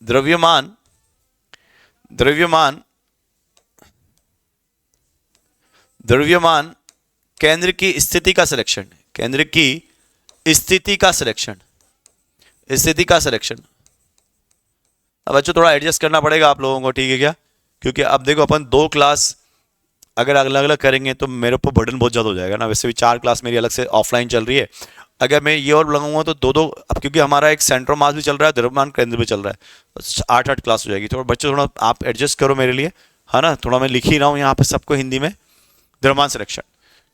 द्रव्यमान केंद्र की स्थिति का सिलेक्शन, केंद्र की स्थिति का सिलेक्शन, स्थिति का सिलेक्शन। अब बच्चों थोड़ा एडजस्ट करना पड़ेगा आप लोगों को, ठीक है क्या? क्योंकि अब देखो अपन दो क्लास अगर अलग अलग करेंगे तो मेरे ऊपर बर्डन बहुत ज़्यादा हो जाएगा ना। वैसे भी 4 क्लास मेरी अलग से ऑफलाइन चल रही है, अगर मैं ये और लगाऊंगा तो दो अब क्योंकि हमारा एक सेंटर मास भी चल रहा है, द्रव्यमान केंद्र भी चल रहा है, 8 क्लास हो जाएगी। तो बच्चे थोड़ा आप एडजस्ट करो मेरे लिए, है ना? थोड़ा मैं लिख ही रहा हूँ यहाँ पे सबको हिंदी में, द्रव्यमान संरक्षण।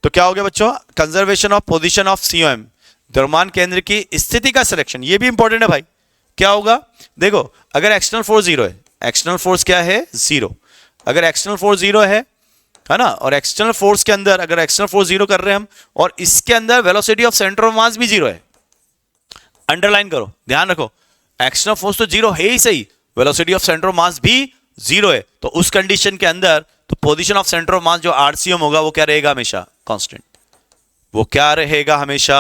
तो क्या हो गया बच्चों? Conservation of position of CM, द्रव्यमान केंद्र की स्थिति का सिलेक्शन, ये भी इंपॉर्टेंट है भाई। क्या होगा? देखो, अगर एक्सटर्नल फोर्स जीरो है, एक्सटर्नल फोर्स क्या है? जीरो। अगर एक्सटर्नल फोर्स जीरो है ना, और एक्सटर्नल फोर्स के अंदर अगर एक्सटर्नल फोर्स जीरो कर रहे हैं हम, और इसके अंदर वेलोसिटी ऑफ सेंटर ऑफ मास भी जीरो है, अंडरलाइन करो, ध्यान रखो, एक्सटर्नल फोर्स तो जीरो है ही सही, वेलोसिटी ऑफ सेंटर ऑफ मास भी जीरो है, तो उस कंडीशन के अंदर तो पोजीशन ऑफ सेंटर ऑफ मास जो आरसीएम होगा वो क्या रहेगा? हमेशा कांस्टेंट। वो क्या रहेगा? हमेशा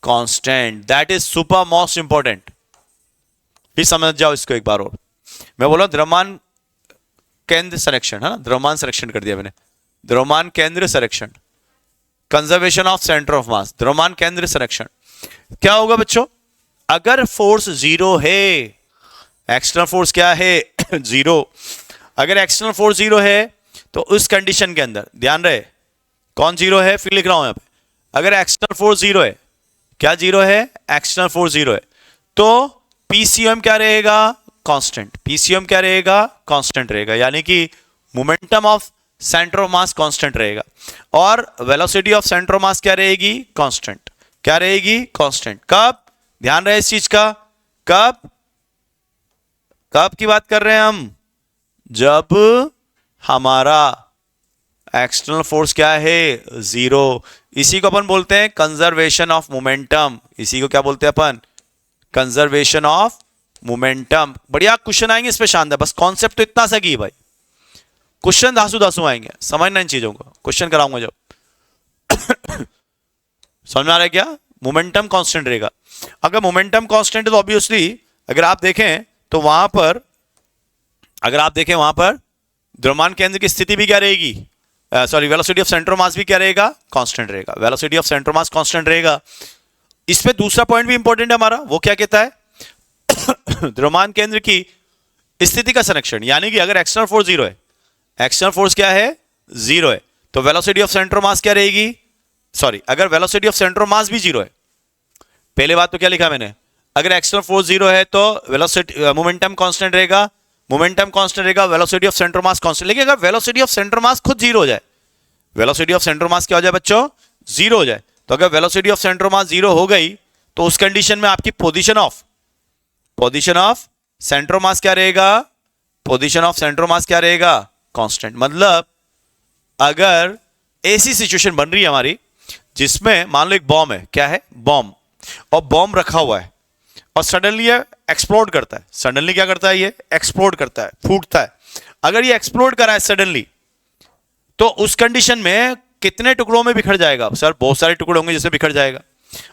constant. That is super most important. फिर समझ जाओ इसको एक बार और। मैं बोला द्रव्यमान केंद्र संरक्षण, है ना? द्रव्यमान संरक्षण कर दिया मैंने, द्रव्यमान केंद्र संरक्षण, कंजर्वेशन ऑफ सेंटर ऑफ मास, द्रव्यमान केंद्र संरक्षण। क्या होगा बच्चों? अगर फोर्स जीरो है, एक्सटर्नल फोर्स क्या है? जीरो। अगर एक्सटर्नल फोर्स जीरो है तो उस कंडीशन के अंदर ध्यान रहे, कौन जीरो है? फिर लिख रहा हूं यहां पे, अगर एक्सटर्नल फोर्स जीरो है क्या जीरो है? एक्सटर्नल फोर्स जीरो है, तो पीसीएम क्या रहेगा? कांस्टेंट। पीसीएम क्या रहेगा? कांस्टेंट रहेगा, यानी कि momentum of centre of mass constant रहेगा, और velocity of centre of mass क्या रहेगी? कांस्टेंट। क्या रहेगी? कांस्टेंट। कब? ध्यान रहे इस चीज का, कब? कब की बात कर रहे हैं हम? जब हमारा एक्सटर्नल फोर्स क्या है? जीरो। इसी को अपन बोलते हैं कंजर्वेशन ऑफ मोमेंटम। इसी को क्या बोलते हैं अपन? Conservation of momentum. बढ़िया क्वेश्चन आएंगे इस पे शानदार, बस कॉन्सेप्ट तो इतना सा की भाई, क्वेश्चन धासु धासु आएंगे, समझना इन चीजों को, क्वेश्चन कराऊंगा जब। समझ में आ रहा है क्या? मोमेंटम कांस्टेंट रहेगा। अगर मोमेंटम कांस्टेंट है तो ऑब्वियसली अगर आप देखें तो वहां पर, अगर आप देखें वहां पर द्रव्यमान केंद्र की स्थिति भी क्या रहेगी? Sorry, velocity of centre of मास भी क्या रहेगा? कांस्टेंट रहेगा। Velocity of centre of mass constant रहेगा। इसमें दूसरा पॉइंट भी इंपॉर्टेंट है हमारा, वो क्या कहता है? द्रव्यमान केंद्र की स्थिति का संरक्षण, यानी कि अगर एक्सटर्नल फोर्स जीरो है, एक्सटर्नल फोर्स क्या है? जीरो है, तो velocity of centre of mass क्या रहेगी? सॉरी, अगर वेलोसिटी ऑफ सेंटर ऑफ मास भी जीरो है, पहले बात तो क्या लिखा मैंने? अगर एक्सटर्नल फोर्स जीरो है तो वेलोसिटी मोमेंटम कांस्टेंट रहेगा, मोमेंटम कांस्टेंट रहेगा, velocity of centre mass constant. लेकिन अगर वेलोसिटी ऑफ सेंटर मास खुद जीरो हो जाए, वेलोसिटी ऑफ सेंटर मास क्या हो जाए बच्चों? जीरो हो जाए, तो अगर velocity of centre mass zero हो गई तो उस कंडीशन में आपकी पोजीशन ऑफ सेंटर मास क्या रहेगा? पोजीशन ऑफ सेंटर मास क्या रहेगा? कांस्टेंट। मतलब अगर ऐसी सिचुएशन बन रही है हमारी जिसमें मान लो एक बॉम्ब है, क्या है? बॉम्ब, और बॉम्ब रखा हुआ है और सडनली ये एक्सप्लोड करता है। सडनली क्या करता है? ये एक्सप्लोड करता है, फूटता है। अगर ये एक्सप्लोड करा है सडनली, तो उस कंडीशन में कितने टुकड़ों में बिखर जाएगा? सर बहुत सारे टुकड़े होंगे जिसमें बिखर जाएगा।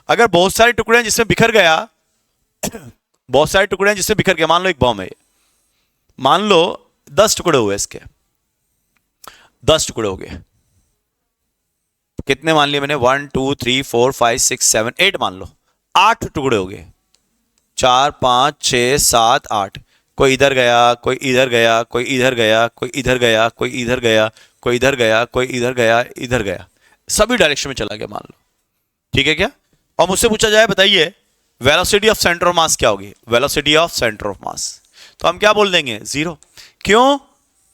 अगर बहुत सारे टुकड़े हैं जिसमें बिखर गया, बहुत सारे टुकड़े हैं जिसमें बिखर गया, मान लो एक बॉम्ब है, मान लो 10 टुकड़े हुए इसके, 10 टुकड़े हो गए। कितने मान लिए मैंने? 1 2 3 4 5 6 7 8 मान लो, 8 टुकड़े हो गए। 4 5 6 7 8, कोई इधर गया, कोई इधर गया, कोई इधर गया, कोई इधर गया, कोई इधर गया, कोई इधर गया, कोई इधर गया, इधर गया, सभी डायरेक्शन में चला गया मान लो। ठीक है क्या? और मुझसे पूछा जाए बताइए velocity of centre of mass क्या होगी? Velocity of centre of mass, तो हम क्या बोल देंगे? जीरो। क्यों?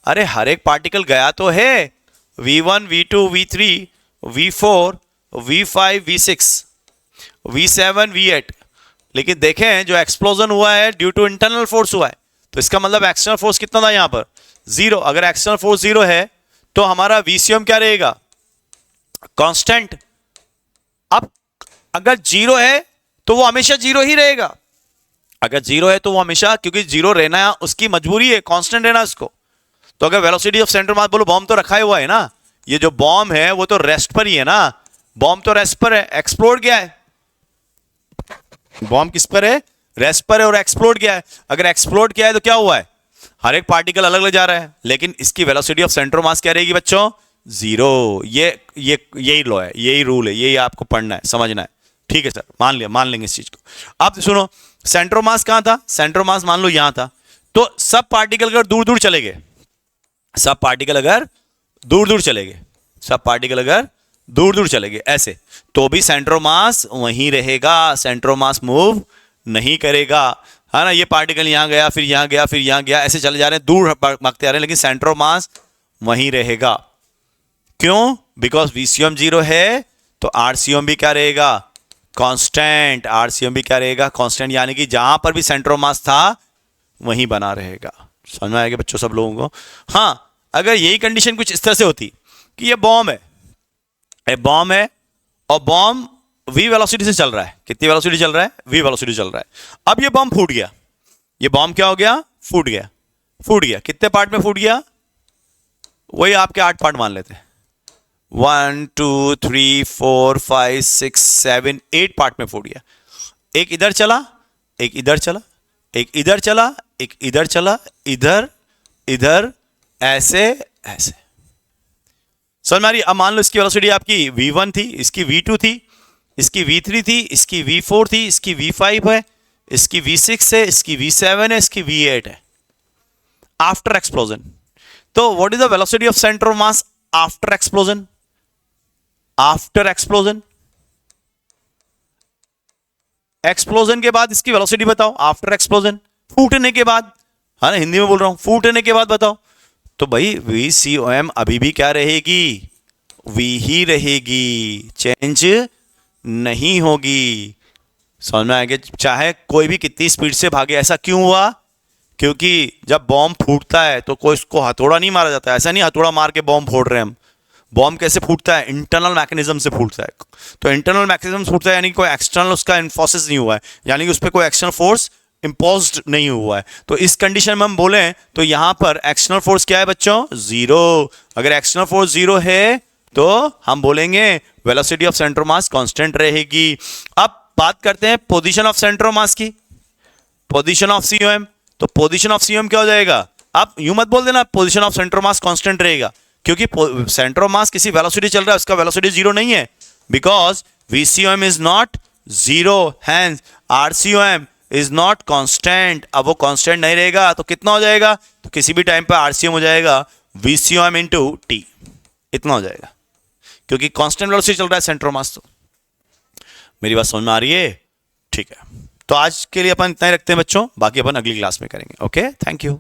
अरे हर एक पार्टिकल गया तो है, v1 v2 v3 v4 v5 v6 v7 v8, लेकिन देखें जो एक्सप्लोजन हुआ है ड्यू टू इंटरनल फोर्स हुआ है, तो इसका मतलब एक्सटर्नल फोर्स कितना था यहां पर? जीरो। अगर एक्सटर्नल फोर्स जीरो है तो हमारा वीसीएम क्या रहेगा? कांस्टेंट। अब अगर जीरो है तो वो हमेशा जीरो ही रहेगा। अगर जीरो है तो वो हमेशा, क्योंकि जीरो रहना उसकी मजबूरी है, कांस्टेंट रहना उसको। तो अगर वेलोसिटी ऑफ सेंटर मास बोलो, बॉम्ब तो रखा हुआ है ना, ये जो बॉम्ब है वो तो रेस्ट पर ही है ना, बॉम्ब तो रेस्ट पर है, एक्सप्लोड क्या है? बॉम्ब किस पर है? रेस्ट पर है, और एक्सप्लोड क्या है? अगर एक्सप्लोड किया है तो क्या हुआ है? हर एक पार्टिकल अलग अलग जा रहा है, लेकिन इसकी वेलोसिटी ऑफ सेंटर मास क्या रहेगी बच्चों? जीरो। यही लॉ है, यही रूल है, यही आपको पढ़ना है, समझना है। ठीक है सर, मान लिया, मान लेंगे इस चीज को। अब सुनो, सेंटर मास कहां था? सेंटर मास मान लो यहां था, तो सब पार्टिकल अगर दूर दूर चले गए, सब पार्टिकल अगर दूर दूर चले गए, सब पार्टिकल अगर दूर दूर चले गए ऐसे, तो भी सेंटर ऑफ मास वहीं रहेगा, सेंटर ऑफ मास मूव नहीं करेगा, है ना। ये पार्टिकल यहां गया, फिर यहां गया, फिर यहां गया, ऐसे चले जा रहे हैं, दूर भागते आ रहे हैं, लेकिन सेंटर ऑफ मास वहीं रहेगा। क्यों? बिकॉज वीसीएम जीरो है, तो आरसीएम भी क्या रहेगा? कांस्टेंट। आरसीएम भी क्या रहेगा? कांस्टेंट, यानी कि जहां पर भी सेंटर ऑफ मास था वहीं बना रहेगा। समझ में आएगा बच्चों सब लोगों को? हाँ, अगर यही कंडीशन कुछ इस तरह से होती कि ये बॉम्ब है, बॉम्ब है और बॉम्ब v वेलोसिटी से चल रहा है, कितनी वेलोसिटी चल रहा है? v वेलोसिटी चल रहा है। अब ये बॉम्ब फूट गया, ये बॉम्ब क्या हो गया? फूट गया। फूट गया, कितने पार्ट में फूट गया? वही आपके 8 पार्ट मान लेते हैं, 1 2 3 4 5 6 7 8 पार्ट में फूट गया। एक इधर चला, एक इधर चला, एक इधर चला, एक इधर चला, इधर इधर, ऐसे ऐसे। समझ में आ रही? अब मान लो इसकी वेलोसिटी आपकी v1 थी, इसकी v2 थी, इसकी v3 थी, इसकी v4 थी, इसकी v5 है, इसकी v6 है, इसकी v7 है, इसकी v8 है आफ्टर एक्सप्लोजन। तो what is the velocity of centre of mass after explosion? After explosion explosion के बाद इसकी वेलोसिटी बताओ, आफ्टर एक्सप्लोजन, फूटने के बाद, हाँ ना, हिंदी में बोल रहा हूं, फूटने के बाद बताओ। तो भाई VCOM अभी भी क्या रहेगी, V ही रहेगी, चेंज नहीं होगी। समझ में आएगा? चाहे कोई भी कितनी स्पीड से भागे। ऐसा क्यों हुआ? क्योंकि जब बॉम्ब फूटता है तो कोई उसको हथौड़ा नहीं मारा जाता है, ऐसा नहीं हथौड़ा मार के बॉम्ब फोड़ रहे हैं हम। बॉम्ब कैसे फूटता है? इंटरनल मैकेनिज्म से फूटता है। तो इंटरनल मैकेनिज्म फूटता है यानी कोई एक्सटर्नल उसका इन्फोर्स नहीं हुआ है, यानी कि उस पर कोई एक्सटर्नल फोर्स इम्पोज्ड नहीं हुआ है। तो इस कंडीशन में हम बोले तो यहां पर एक्सटर्नल फोर्स क्या है बच्चों? जीरो। अगर एक्सटर्नल फोर्स जीरो है तो हम बोलेंगे velocity of centre of mass constant रहेगी। अब बात करते हैं पोजीशन ऑफ सेंटर ऑफ मास की, पोजीशन ऑफ COM। तो पोजीशन ऑफ COM क्या हो जाएगा? आप यूं मत बोल देना position of centre of mass constant रहेगा, क्योंकि सेंटर ऑफ मास किसी वेलोसिटी चल रहा है, उसका वेलोसिटी जीरो नहीं है, because VCOM is not zero, hence RCOM is not constant. अब वो कांस्टेंट नहीं रहेगा तो कितना हो जाएगा? तो किसी भी टाइम पर RCOM हो जाएगा VCOM इंटू T, इतना हो जाएगा, क्योंकि कांस्टेंट वेलोसिटी चल रहा है सेंटर ऑफ मास। तो मेरी बात समझ में आ रही है? ठीक है, तो आज के लिए अपन इतना ही रखते हैं बच्चों, बाकी अपन अगली क्लास में करेंगे। Okay, thank you.